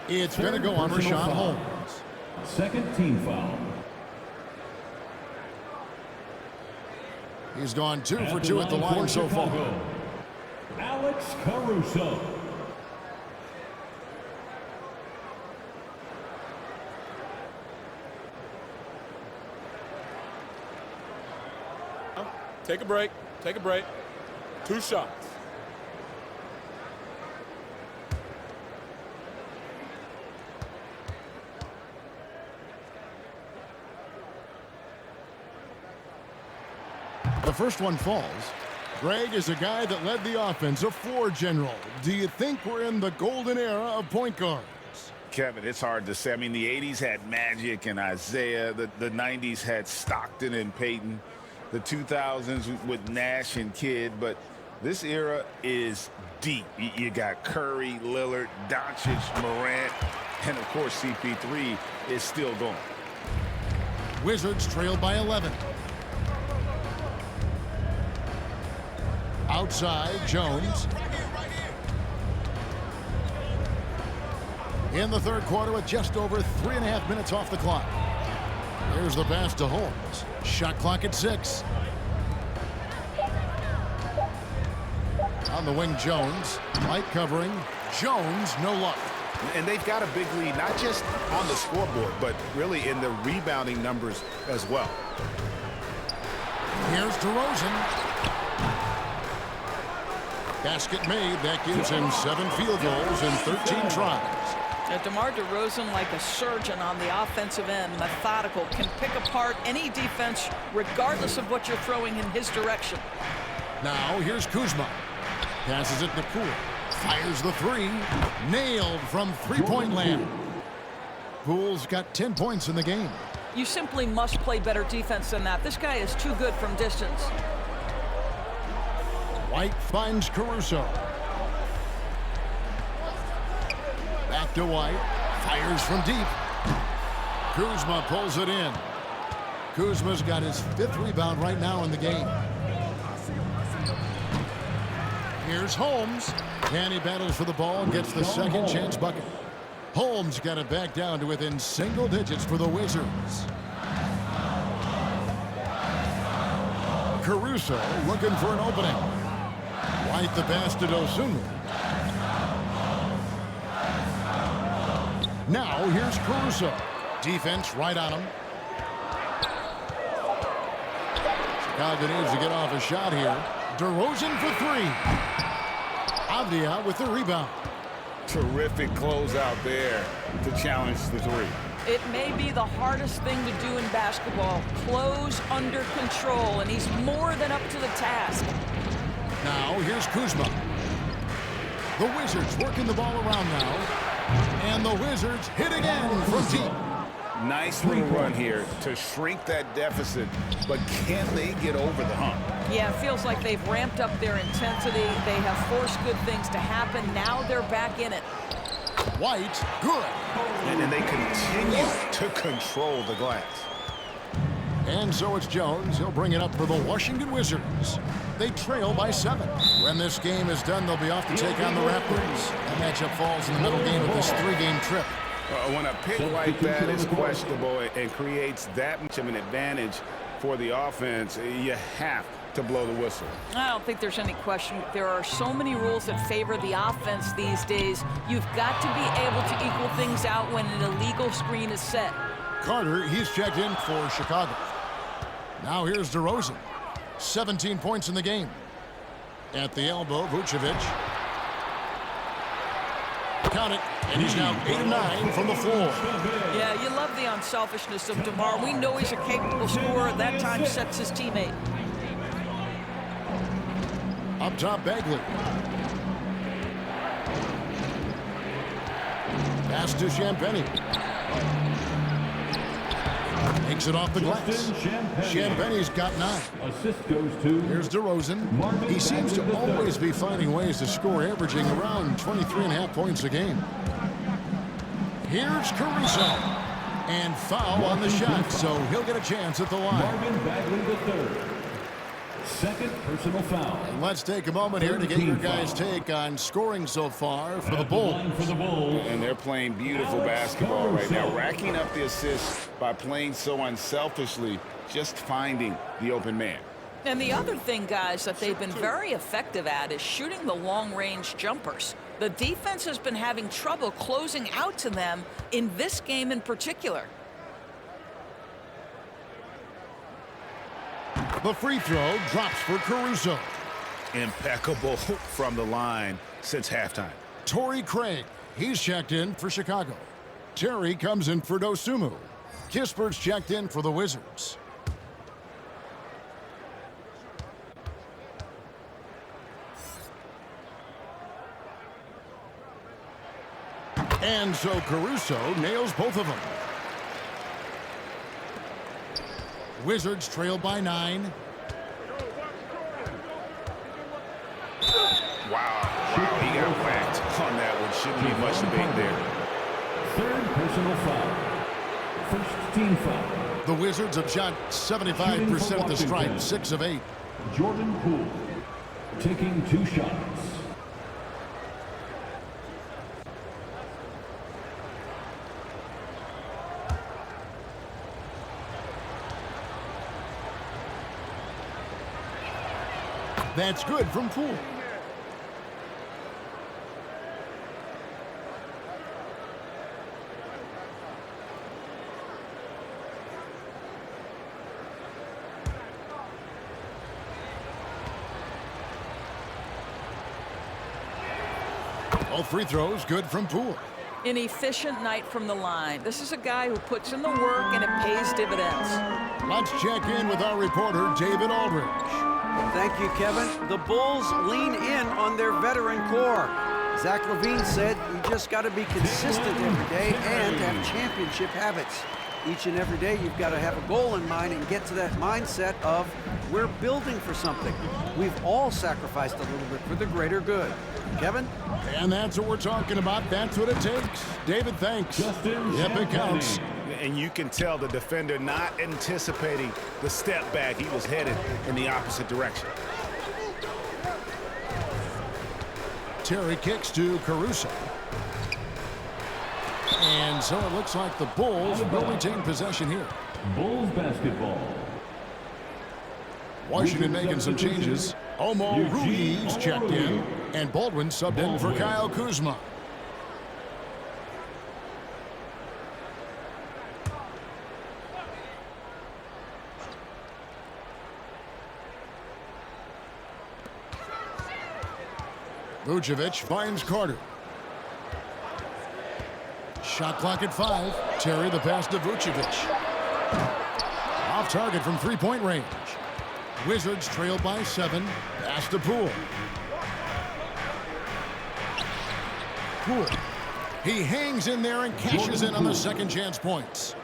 It's going to go on Rashawn Holmes. Second team foul. He's gone 2 for 2 at the line so far. Alex Caruso. Take a break. Take a break. 2 shots. The first one falls. Greg is a guy that led the offense, a floor general. Do you think we're in the golden era of point guards? Kevin, it's hard to say. I mean, the 80s had Magic and Isaiah. The 90s had Stockton and Peyton. The 2000s with Nash and Kidd. But this era is deep. You got Curry, Lillard, Doncic, Morant, and, of course, CP3 is still going. Wizards trail by 11. Outside, Jones. In the third quarter with just over 3.5 minutes off the clock. Here's the pass to Holmes. Shot clock at 6. On the wing, Jones. Light covering. Jones, no luck. And they've got a big lead, not just on the scoreboard, but really in the rebounding numbers as well. Here's DeRozan. Basket made. That gives him 7 field goals in 13 tries. DeMar DeRozan, like a surgeon on the offensive end, methodical, can pick apart any defense regardless of what you're throwing in his direction. Now here's Kuzma. Passes it to Poole. Fires the 3. Nailed from three-point land. Poole's got 10 points in the game. You simply must play better defense than that. This guy is too good from distance. White finds Caruso. Back to White. Fires from deep. Kuzma pulls it in. Kuzma's got his 5th rebound right now in the game. Here's Holmes. And he battles for the ball and gets the second chance bucket. Holmes got it back down to within single digits for the Wizards. Caruso looking for an opening. White the pass to Dosunmu. Now here's Caruso. Defense right on him. Chicago needs to get off a shot here. DeRozan for 3. Avdia with the rebound. Terrific closeout there to challenge the 3. It may be the hardest thing to do in basketball. Close under control, and he's more than up to the task. Now here's Kuzma. The Wizards working the ball around now. And the Wizards hit again from deep. Nice little run here to shrink that deficit, but can they get over the hump? Yeah, it feels like they've ramped up their intensity. They have forced good things to happen. Now they're back in it. White, good. And they continue to control the glass. And so it's Jones. He'll bring it up for the Washington Wizards. They trail by 7. When this game is done, they'll be off to take on the Raptors. That matchup falls in the middle game of this 3-game trip. When a pick like that is questionable and creates that much of an advantage for the offense, you have to blow the whistle. I don't think there's any question. There are so many rules that favor the offense these days. You've got to be able to equal things out when an illegal screen is set. Carter, he's checked in for Chicago. Now here's DeRozan. 17 points in the game. At the elbow, Vucevic. Count it, and he's now 8 of 9 from the floor. Yeah, you love the unselfishness of DeMar. We know he's a capable scorer. That time sets his teammate. Up top, Bagley. Pass to Champagnie. Takes it off the glass. Champagnie's got 9. Assist goes to. Here's DeRozan. He seems to always be finding ways to score, averaging around 23.5 points a game. Here's Caruso. And foul on the shot, so he'll get a chance at the line. Marvin Bagley III. Second personal foul. And let's take a moment here to get your guys' take on scoring so far for the Bulls. And they're playing beautiful basketball right now, racking up the assists by playing so unselfishly, just finding the open man. And the other thing, guys, that they've been very effective at is shooting the long-range jumpers. The defense has been having trouble closing out to them in this game in particular. The free throw drops for Caruso. Impeccable from the line since halftime. Torrey Craig, he's checked in for Chicago. Terry comes in for Dosunmu. Kispert's checked in for the Wizards. And so Caruso nails both of them. Wizards trail by 9. Wow, he got whacked on that one. Shouldn't be much debate there. Third personal foul. First team foul. The Wizards have shot 75% of the stripe, 6 of 8. Jordan Poole taking 2 shots. That's good from Poole. All free throws good from Poole. An efficient night from the line. This is a guy who puts in the work and it pays dividends. Let's check in with our reporter, David Aldridge. Thank you, Kevin. The Bulls lean in on their veteran core. Zach LaVine said you just got to be consistent every day and have championship habits. Each and every day you've got to have a goal in mind and get to that mindset of we're building for something. We've all sacrificed a little bit for the greater good. Kevin? And that's what we're talking about. That's what it takes. David, thanks. Yep, it counts. And you can tell the defender not anticipating the step back. He was headed in the opposite direction. Terry kicks to Caruso. And so it looks like the Bulls will retain possession here. Bulls basketball. Washington making some changes. Omo Ruiz checked in, and Baldwin subbed in for Kyle Kuzma. Vucevic finds Carter. Shot clock at 5. Terry the pass to Vucevic. Off target from three-point range. Wizards trail by 7. Pass to Poole. Poole. He hangs in there and cashes in on the second chance points.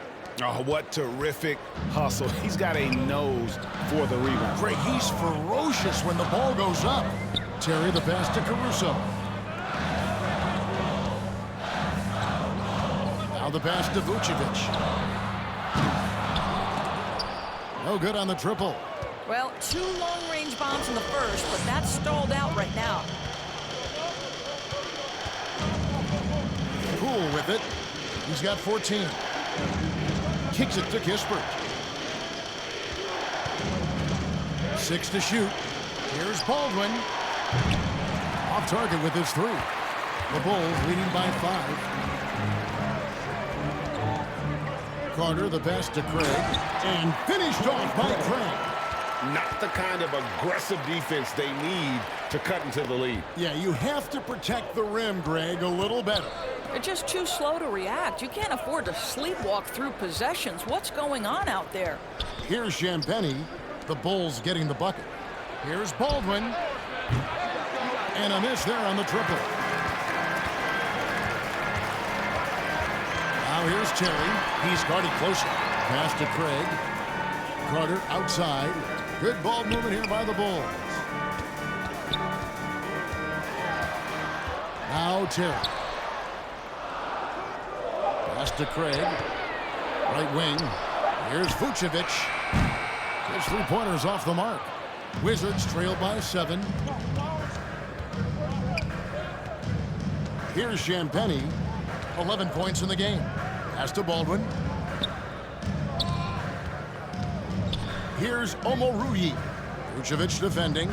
Oh, what terrific hustle. He's got a nose for the rebound. Greg, he's ferocious when the ball goes up. Terry the pass to Caruso. Now the pass to Vucevic. No good on the triple. Well, 2 long-range bombs in the first, but that's stalled out right now. Poole with it. He's got 14. Kicks it to Kispert. 6 to shoot. Here's Baldwin. Off target with his 3. The Bulls leading by 5. Carter the pass to Craig. And finished off by Craig. Not the kind of aggressive defense they need to cut into the lead. Yeah, you have to protect the rim, Greg, a little better. They're just too slow to react. You can't afford to sleepwalk through possessions. What's going on out there? Here's Champagnie. The Bulls getting the bucket. Here's Baldwin. And a miss there on the triple. Now here's Terry. He's guarded closer. Pass to Craig. Carter outside. Good ball movement here by the Bulls. Now Terry. Pass to Craig. Right wing. Here's Vucevic. His three-pointers off the mark. Wizards trail by 7. Here's Champagnie. 11 points in the game. Pass to Baldwin. Here's Omoruyi. Vucevic defending.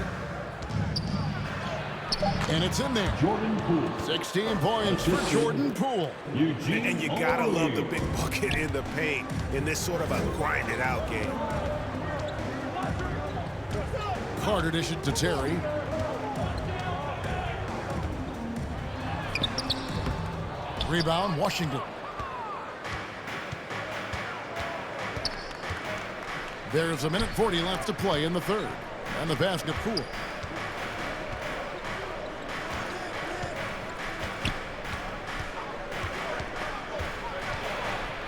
And it's in there. Jordan Poole. 16 points for Jordan Poole. And you gotta love the big bucket in the paint in this sort of a grinded-out game. Carter dish it to Terry. Rebound, Washington. There's a minute 40 left to play in the third. And the basket, Poole.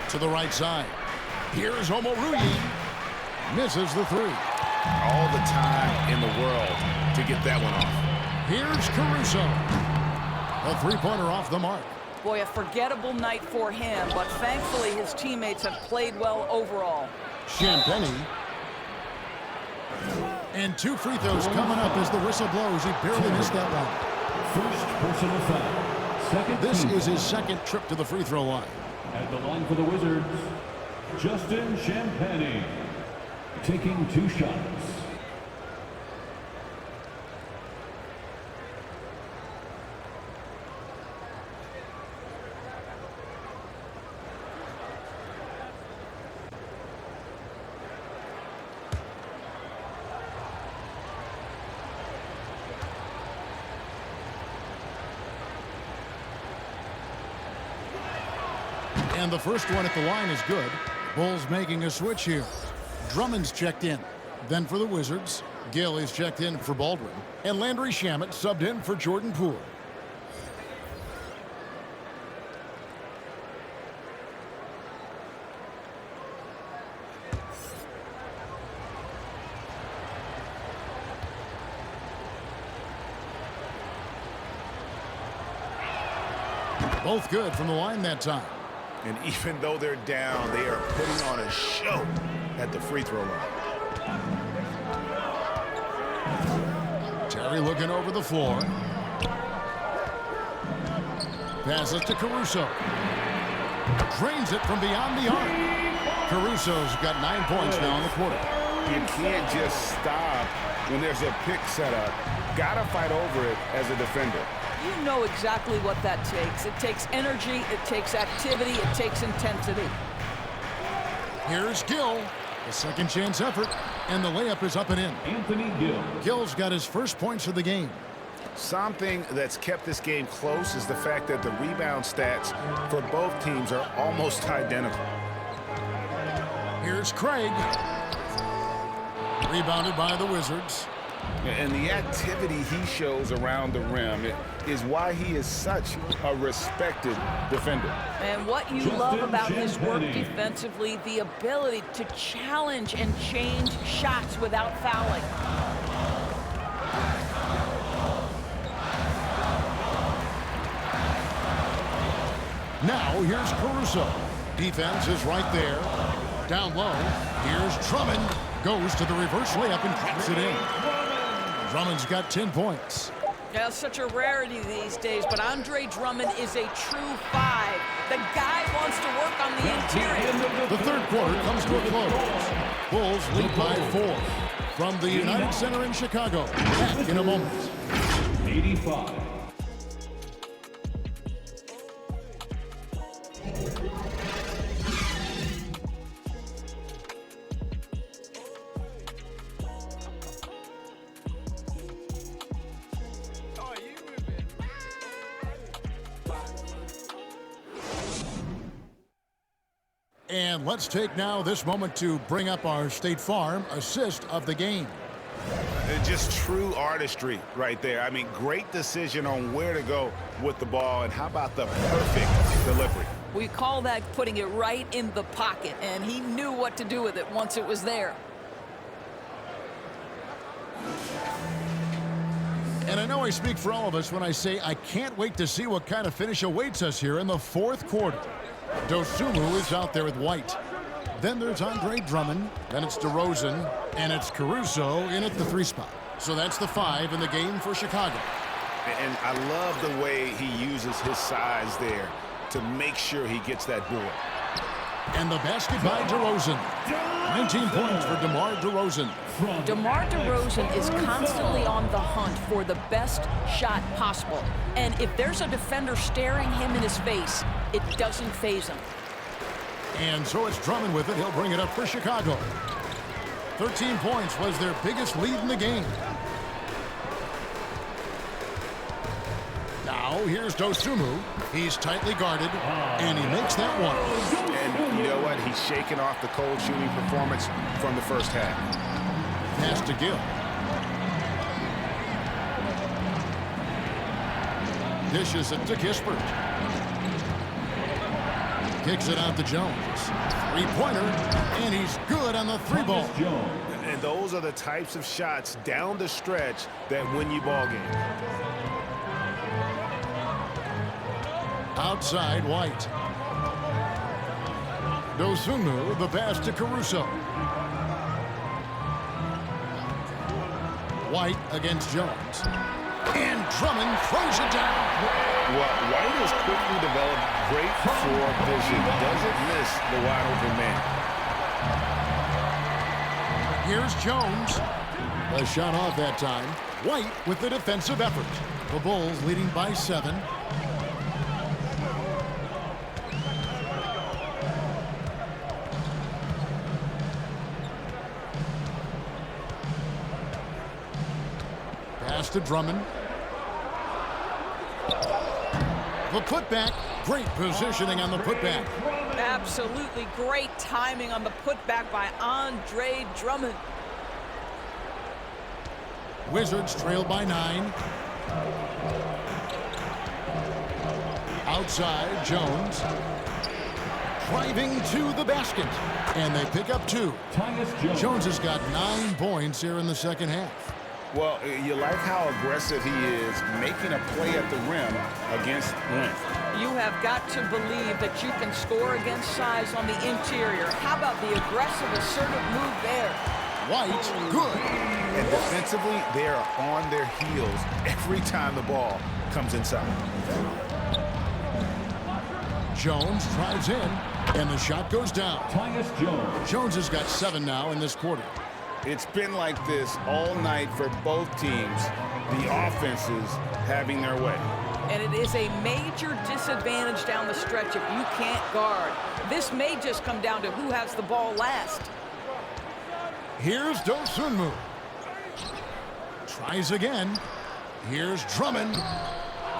To the right side. Here's Omoruyi. Misses the three. All the time in the world to get that one off. Here's Caruso. A three-pointer off the mark. Boy, a forgettable night for him, but thankfully his teammates have played well overall. Champagnie. And 2 free throws coming up as the whistle blows. He barely missed that one. First personal foul. Second This team. is his second trip to the free throw line. At the line for the Wizards, Justin Champagnie, taking 2 shots. And the first one at the line is good. Bulls making a switch here. Drummond's checked in. Then for the Wizards, Gill is checked in for Baldwin. And Landry Shamet subbed in for Jordan Poole. Both good from the line that time. And even though they're down, they are putting on a show at the free throw line. Terry looking over the floor. Passes to Caruso. Drains it from beyond the arc. Caruso's got 9 points now in the quarter. You can't just stop when there's a pick set up. Gotta fight over it as a defender. You know exactly what that takes. It takes energy, it takes activity, it takes intensity. Here's Gill. A second chance effort, and the layup is up and in. Anthony Gill. Gill's got his first points of the game. Something that's kept this game close is the fact that the rebound stats for both teams are almost identical. Here's Craig. Rebounded by the Wizards. And the activity he shows around the rim is why he is such a respected defender. And what you love about his work defensively, the ability to challenge and change shots without fouling. Now here's Caruso. Defense is right there. Down low, here's Drummond. Goes to the reverse layup and cracks it in. Drummond's got 10 points. Yeah, such a rarity these days, but Andre Drummond is a true 5. The guy wants to work on the interior. The third quarter comes to a close. Bulls lead by 4. From the United Center in Chicago. Back in a moment. 85. And let's take now this moment to bring up our State Farm assist of the game. Just true artistry right there. I mean, great decision on where to go with the ball, and how about the perfect delivery? We call that putting it right in the pocket, and he knew what to do with it once it was there. And I know I speak for all of us when I say I can't wait to see what kind of finish awaits us here in the fourth quarter. Dosunmu is out there with White. Then there's Andre Drummond. Then it's DeRozan. And it's Caruso in at the 3 spot. So that's the 5 in the game for Chicago. And I love the way he uses his size there to make sure he gets that board. And the basket by DeRozan. 19 points for DeMar DeRozan. DeMar DeRozan is constantly on the hunt for the best shot possible. And if there's a defender staring him in his face, it doesn't faze him. And so it's Drummond with it. He'll bring it up for Chicago. 13 points was their biggest lead in the game. Now here's Dosunmu. He's tightly guarded, and he makes that one. And you know what? He's shaking off the cold shooting performance from the first half. Pass to Gill. Dishes it to Kispert. Kicks it out to Jones. 3-pointer, and he's good on the 3 ball. And those are the types of shots down the stretch that win you ball games. Outside, White. Dosunmu, the pass to Caruso. White against Jones. And Drummond throws it down. Well, White has quickly developed great floor vision. Doesn't miss the wide open man. Here's Jones. A shot off that time. White with the defensive effort. The Bulls leading by 7. Pass to Drummond. The putback. Great positioning on the putback. Absolutely great timing on the putback by Andre Drummond. Wizards trail by 9. Outside, Jones. Driving to the basket. And they pick up 2. Jones has got 9 points here in the second half. Well, you like how aggressive he is making a play at the rim against length. You have got to believe that you can score against size on the interior. How about the aggressive, assertive move there? White, good. And defensively, they are on their heels every time the ball comes inside. Jones drives in, and the shot goes down. Jones has got 7 now in this quarter. It's been like this all night for both teams, the offenses having their way. And it is a major disadvantage down the stretch if you can't guard. This may just come down to who has the ball last. Here's Dosunmu. Tries again. Here's Drummond.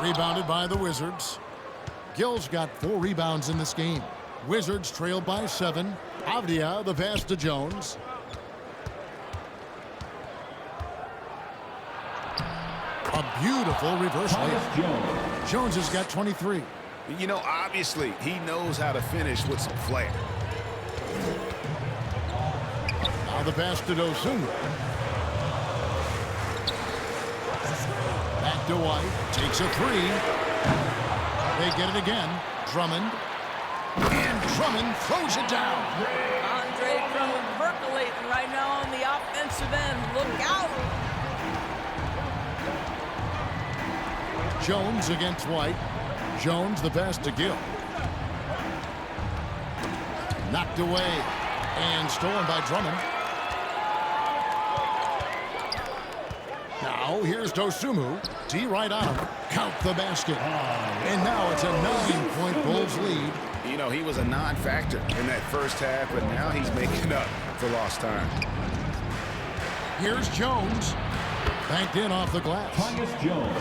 Rebounded by the Wizards. Gill's got 4 rebounds in this game. Wizards trail by 7. Avdia, the pass to Jones. A beautiful reverse layup. Jones has got 23. You know, obviously, he knows how to finish with some flair. Now the pass to Dosunmu. Back to White. Takes a 3. They get it again. Drummond. And Drummond throws it down. Andre Drummond percolating right now on the offensive end. Look out. Jones against White. Jones the pass to Gill. Knocked away and stolen by Drummond. Now here's Dosunmu. D right on him. Count the basket. And now it's a 9-point Bulls lead. You know, he was a non-factor in that first half, but now he's making up for lost time. Here's Jones. Banked in off the glass.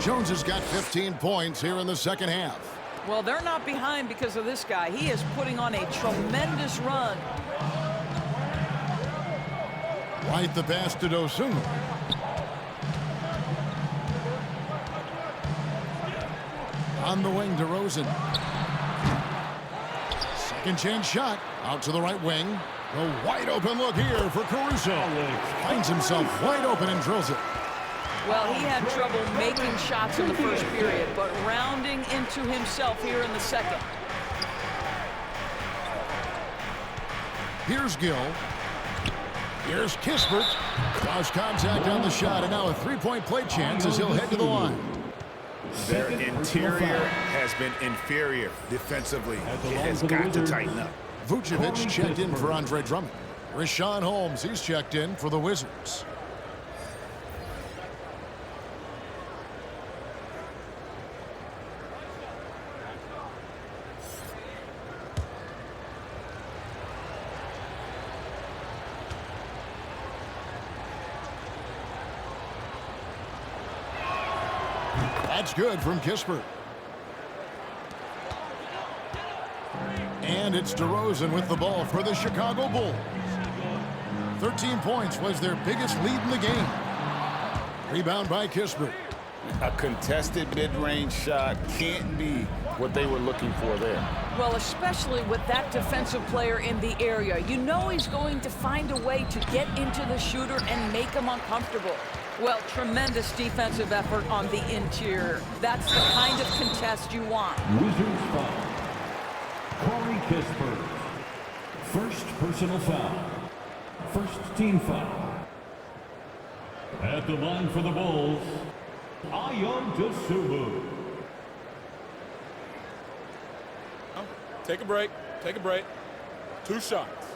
Jones has got 15 points here in the second half. Well, they're not behind because of this guy. He is putting on a tremendous run. White the pass to Dosunmu. On the wing, DeRozan. Second chance shot. Out to the right wing. A wide open look here for Caruso. Finds himself wide open and drills it. Well, he had trouble making shots in the first period, but rounding into himself here in the second. Here's Gill. Here's Kispert. Lost contact on the shot, and now a three-point play chance as he'll head to the line. Their interior has been inferior defensively. It has got to tighten up. Vucevic checked in for Andre Drummond. Richaun Holmes, he's checked in for the Wizards. That's good from Kispert. And it's DeRozan with the ball for the Chicago Bulls. 13 points was their biggest lead in the game. Rebound by Kispert. A contested mid-range shot can't be what they were looking for there. Well, especially with that defensive player in the area. You know he's going to find a way to get into the shooter and make him uncomfortable. Well, tremendous defensive effort on the interior. That's the kind of contest you want. Wizards foul. Corey Kispert. First personal foul. First team foul. At the line for the Bulls, Ayo Dosunmu. Take a break. Take a break. 2 shots.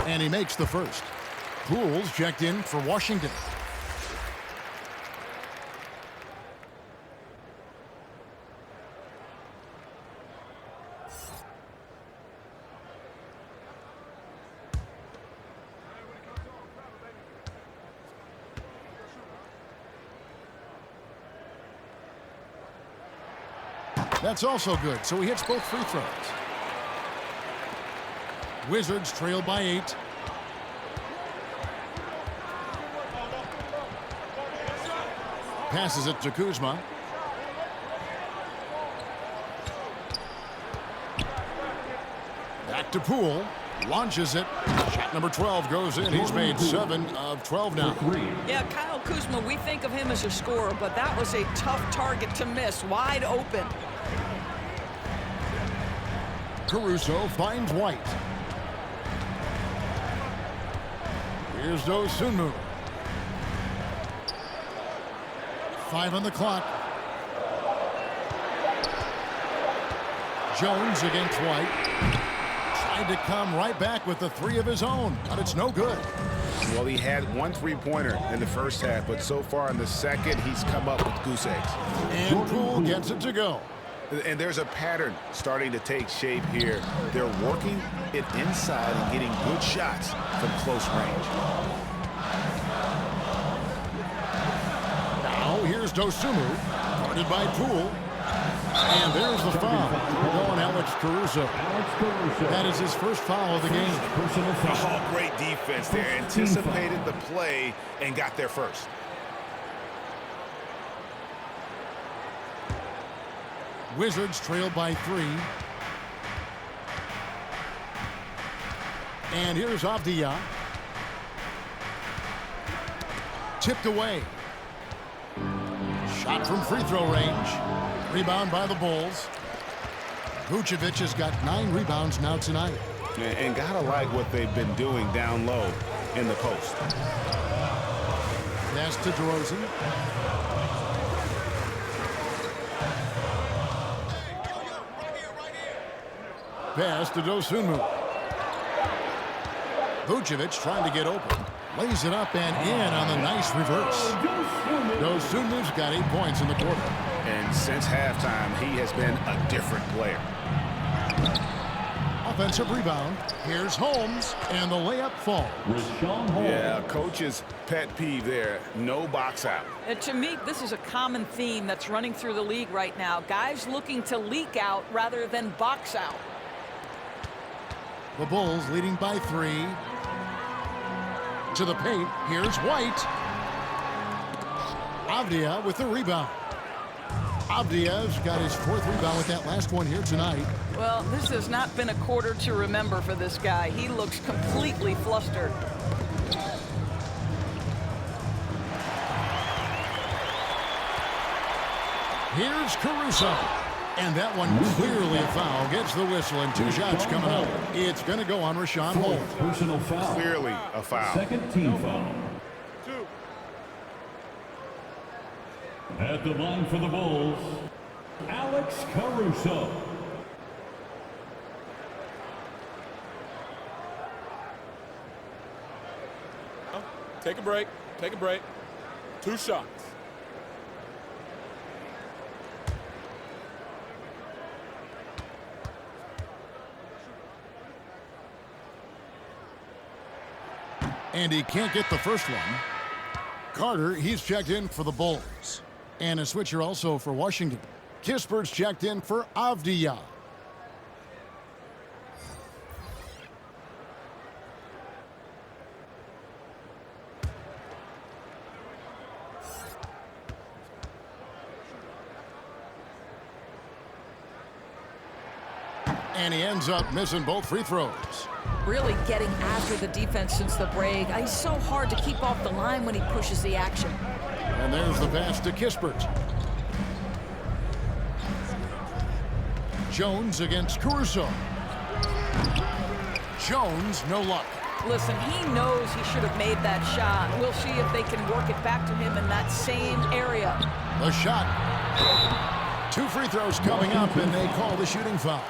And he makes the first. Poole's checked in for Washington. That's also good, so he hits both free throws. Wizards trail by 8. Passes it to Kuzma. Back to Poole. Launches it. Shot number 12 goes in. He's made 7 of 12 now. Yeah, Kyle Kuzma, we think of him as a scorer, but that was a tough target to miss. Wide open. Caruso finds White. Here's Dosunmu. 5 on the clock. Jones against White. Tried to come right back with the 3 of his own, but it's no good. Well, he had 1 3-pointer in the first half, but so far in the second, he's come up with goose eggs. And Poole gets it to go. And there's a pattern starting to take shape here. They're working it inside and getting good shots from close range. Now here's Dosunmu, guarded by Poole. And there's the foul. We're going Alex Caruso. That is his first foul of the game. Oh, great defense there. Anticipated the play and got there first. Wizards trail by 3. And here's Avdia. Tipped away. Shot from free throw range. Rebound by the Bulls. Vucevic has got 9 rebounds now tonight. And gotta like what they've been doing down low in the post. Pass to DeRozan. Pass to Dosunmu. Vucevic trying to get open. Lays it up and in on the nice reverse. Dosunmu's got 8 points in the quarter. And since halftime, he has been a different player. Offensive rebound. Here's Holmes, and the layup falls. Yeah, coach's pet peeve there. No box out. And to me, this is a common theme that's running through the league right now. Guys looking to leak out rather than box out. The Bulls leading by 3. To the paint. Here's White. Avdia with the rebound. Avdia's got his 4th rebound with that last one here tonight. Well, this has not been a quarter to remember for this guy. He looks completely flustered. Here's Caruso. And that one clearly a foul. Gets the whistle and 2 shots coming up. It's going to go on Rashawn Holmes. Personal foul. Clearly a foul. Second team foul. At the line for the Bulls, Alex Caruso. Take a break. Take a break. 2 shots. And he can't get the first one. Carter, he's checked in for the Bulls. And a switcher also for Washington. Kispert's checked in for Avdija. And he ends up missing both free throws. Really getting after the defense since the break. He's so hard to keep off the line when he pushes the action. And there's the pass to Kispert. Jones against Caruso. Jones, no luck. Listen, he knows he should have made that shot. We'll see if they can work it back to him in that same area. The shot. 2 free throws coming up, and they call the shooting foul.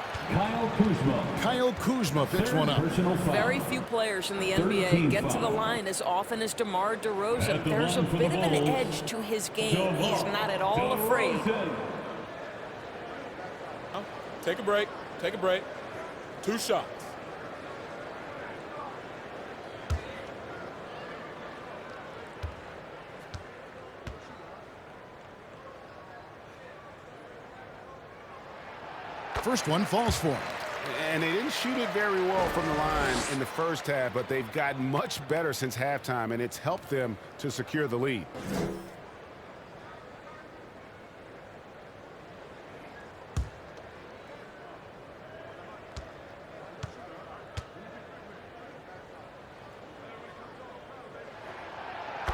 Kyle Kuzma picks one up. Very few players in the NBA get to the line as often as DeMar DeRozan. There's a bit of an edge to his game. He's not at all afraid. Take a break. Take a break. 2 shots. First one falls for him. And they didn't shoot it very well from the line in the first half, but they've gotten much better since halftime, and it's helped them to secure the lead.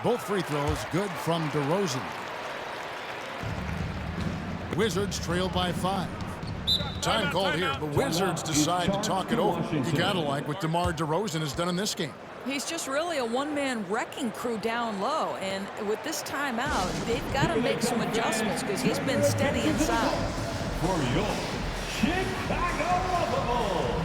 Both free throws good from DeRozan. Wizards trail by 5. Time called here. The Wizards decide to talk it over. You gotta like what DeMar DeRozan has done in this game. He's just really a one-man wrecking crew down low. And with this timeout, they've got to make some adjustments because he's been steady inside. For your Chicago Bulls.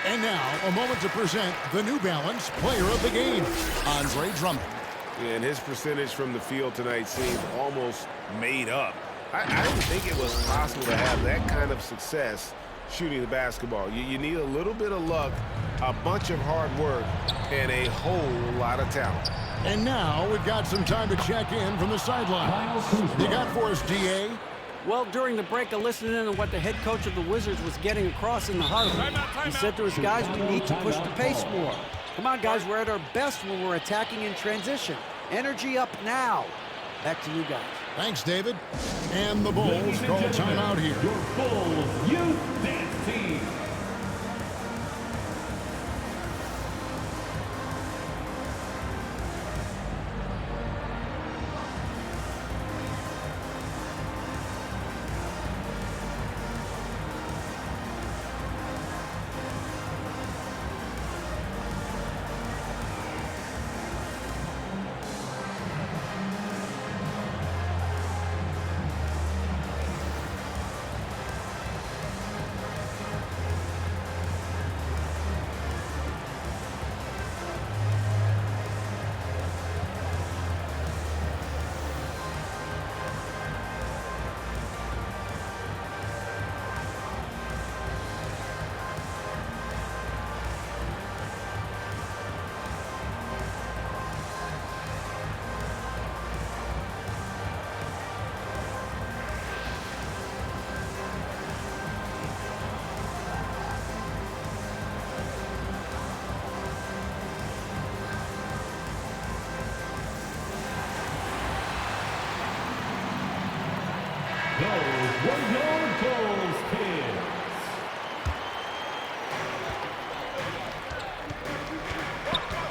And now, a moment to present the New Balance Player of the Game, Andre Drummond. And his percentage from the field tonight seemed almost made up. I didn't think it was possible to have that kind of success shooting the basketball. You need a little bit of luck, a bunch of hard work, and a whole lot of talent. And now we've got some time to check in from the sideline. You got for us, D.A.? Well, during the break, I listened in on what the head coach of the Wizards was getting across in the huddle. He said to his guys, we need to push the pace more. Come on, guys, we're at our best when we're attacking in transition. Energy up now. Back to you guys. Thanks, David. And the Bulls call timeout here. Your Bulls Youth Dance Team. your goals, kids.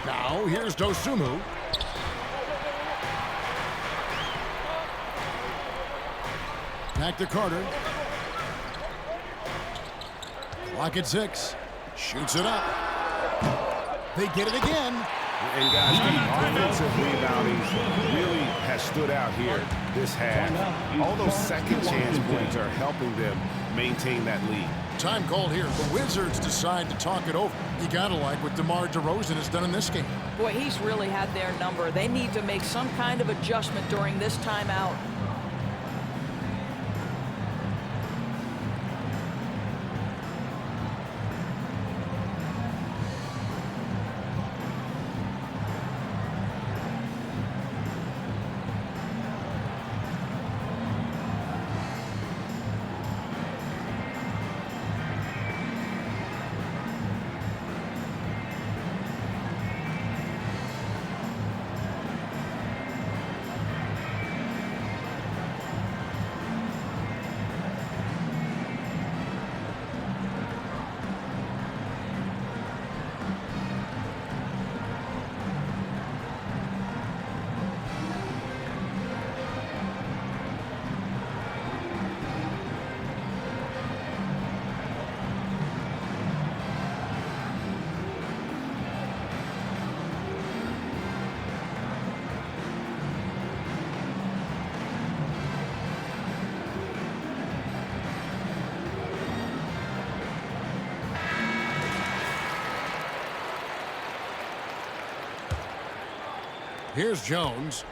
Now, here's Dosunmu. Back to Carter. Clock at 6. Shoots it up. They get it again. And guys, the offensive rebounding really has stood out here this half. All those second chance points are helping them maintain that lead. Time called here. The Wizards decide to talk it over. You gotta like what DeMar DeRozan has done in this game. Boy, he's really had their number. They need to make some kind of adjustment during this timeout. Here's Jones.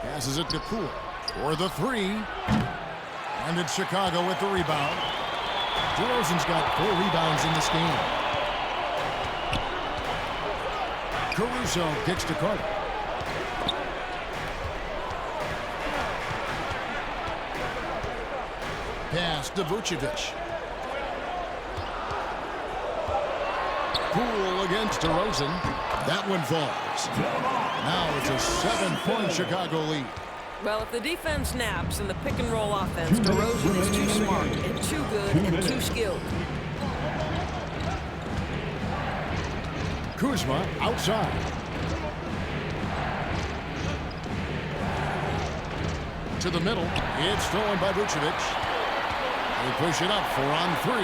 Passes it to Poole for the 3. And it's Chicago with the rebound. DeRozan's got 4 rebounds in this game. Caruso kicks to Carter. Pass to Vucevic. Poole against DeRozan. That one falls. Now it's a 7-point Chicago lead. Well, if the defense naps in the pick-and-roll offense, DeRozan is too smart and too good and too skilled. Kuzma outside. To the middle. It's stolen by Vucevic. They push it up 4 on 3.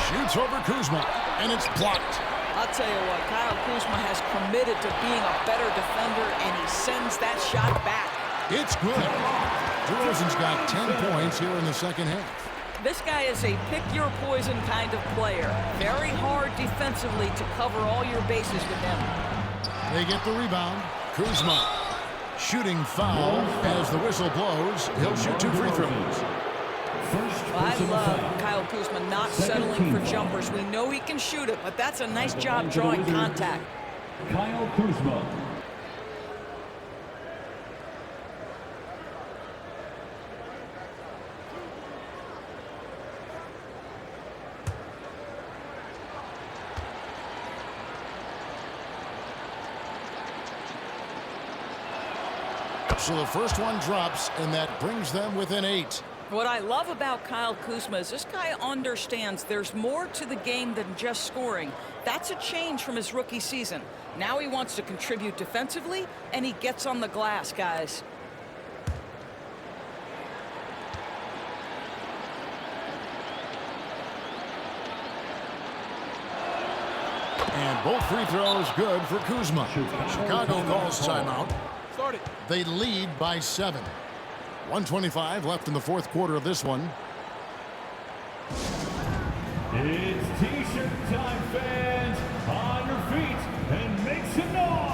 Shoots over Kuzma, and it's blocked. I'll tell you what, Kyle Kuzma has committed to being a better defender, and he sends that shot back. It's good. DeRozan's got 10 points here in the second half. This guy is a pick-your-poison kind of player. Very hard defensively to cover all your bases with him. They get the rebound. Kuzma shooting foul as the whistle blows. He'll shoot 2 free throws. Well, I love Kyle Kuzma not settling for jumpers. We know he can shoot it, but that's a nice job drawing contact. Kyle Kuzma. So the first one drops, and that brings them within 8. What I love about Kyle Kuzma is this guy understands there's more to the game than just scoring. That's a change from his rookie season. Now he wants to contribute defensively, and he gets on the glass, guys. And both free throws good for Kuzma. Chicago calls timeout. They lead by 7. 1:25 left in the fourth quarter of this one. It's T-shirt time, fans. On your feet and make some noise.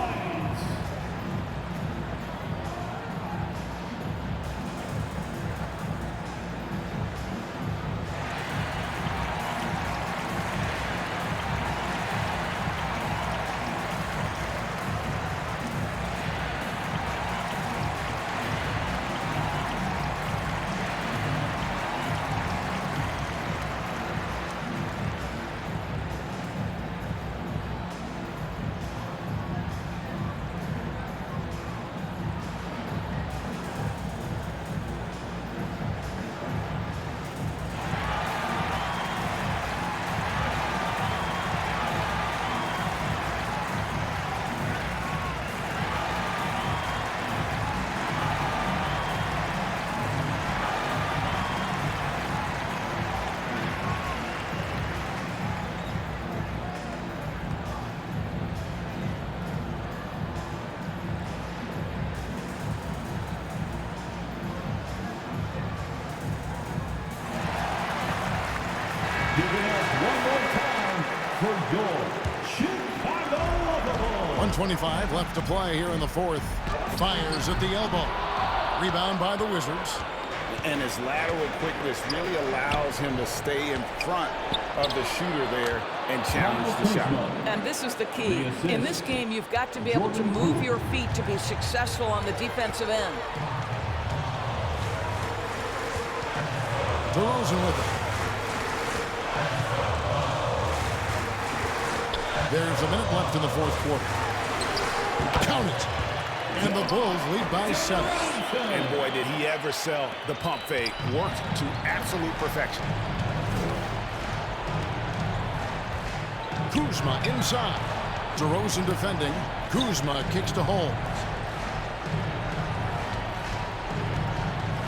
for your Chicago Bulls. 1:25 left to play here in the fourth. Fires at the elbow. Rebound by the Wizards. And his lateral quickness really allows him to stay in front of the shooter there and challenge the shot. And this is the key. In this game, you've got to be able to move your feet to be successful on the defensive end. DeRozan with it. There's a minute left in the fourth quarter. Count it. And the Bulls lead by 7. And boy, did he ever sell the pump fake. Worked to absolute perfection. Kuzma inside. DeRozan defending. Kuzma kicks to Holmes.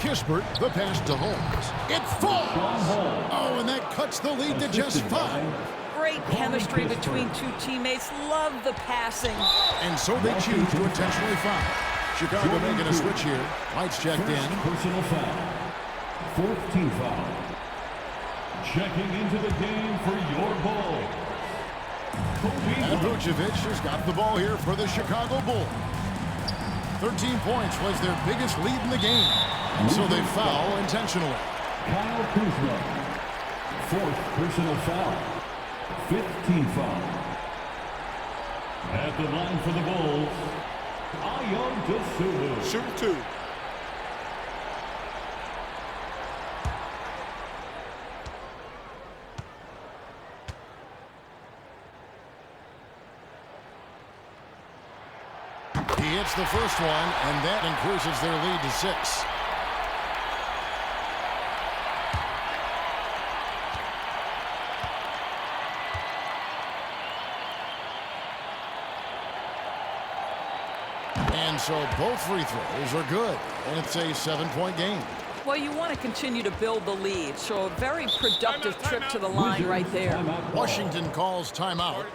Kispert, the pass to Holmes. It falls! Oh, and that cuts the lead to just 5. Great chemistry between two teammates. Love the passing. And so they choose to intentionally foul. Chicago making a switch here. White's checked in. Personal foul. 4th team foul. Checking into the game for your Bulls. And Vucevic has got the ball here for the Chicago Bulls. 13 points was their biggest lead in the game. And so they foul intentionally. Kyle Kuzma. 4th personal foul. 5th team foul. At the line for the Bulls, Ayo Dosunmu. Shoot 2. He hits the first one, and that increases their lead to 6. And so both free throws are good, and it's a 7-point game. Well, you want to continue to build the lead, so a very productive trip to the line right there. Washington calls timeout.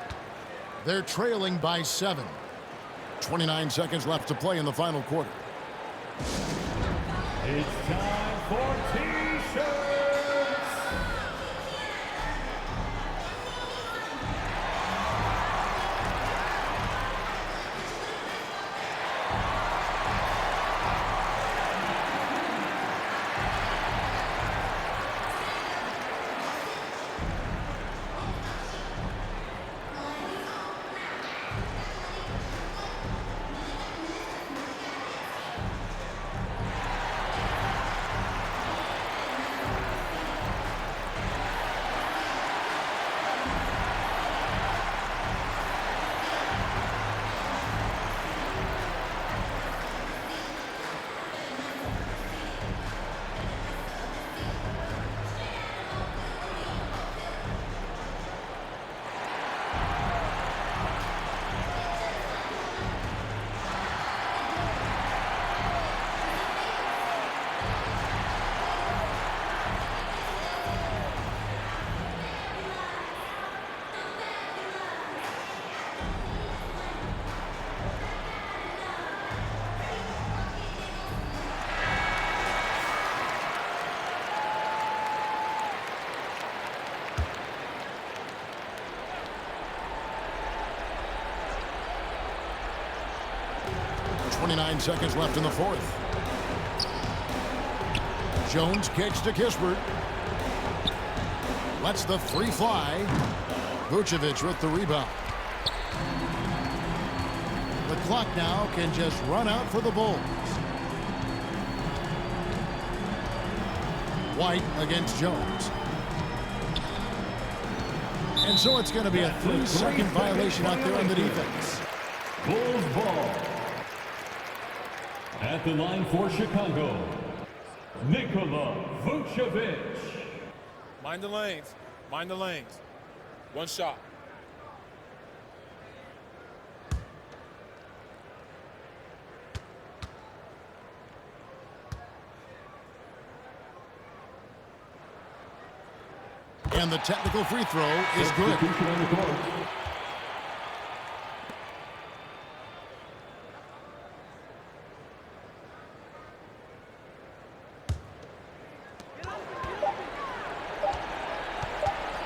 They're trailing by 7. 29 seconds left to play in the final quarter. It's time for T-shirts. .29 seconds left in the fourth. Jones kicks to Kispert. Lets the three fly. Vucevic with the rebound. The clock now can just run out for the Bulls. White against Jones. And so it's going to be a 3-second violation out there on the defense. Bulls ball. At the line for Chicago, Nikola Vucevic. Mind the lanes. Mind the lanes. One shot. And the technical free throw is good.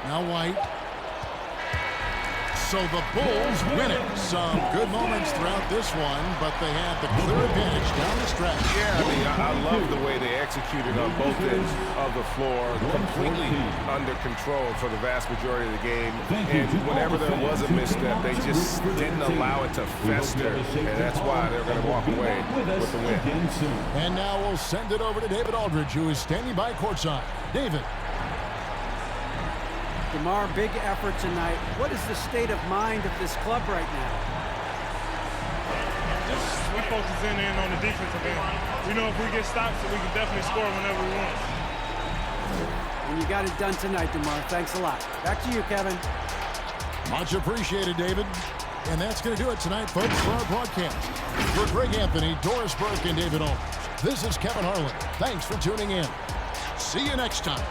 Now White. So the Bulls win it. Some good moments throughout this one, but they had the clear advantage down the stretch. Yeah, I mean, I love the way they executed on both ends of the floor, completely under control for the vast majority of the game. And whenever there was a misstep, they just didn't allow it to fester, and that's why they're going to walk away with the win. And now we'll send it over to David Aldridge, who is standing by courtside. David. DeMar, big effort tonight. What is the state of mind of this club right now? Just we focus in on the defensive end. We know if we get stops, we can definitely score whenever we want. And you got it done tonight, DeMar. Thanks a lot. Back to you, Kevin. Much appreciated, David. And that's going to do it tonight, folks, for our broadcast. For Greg Anthony, Doris Burke, and David Aldridge, this is Kevin Harlan. Thanks for tuning in. See you next time.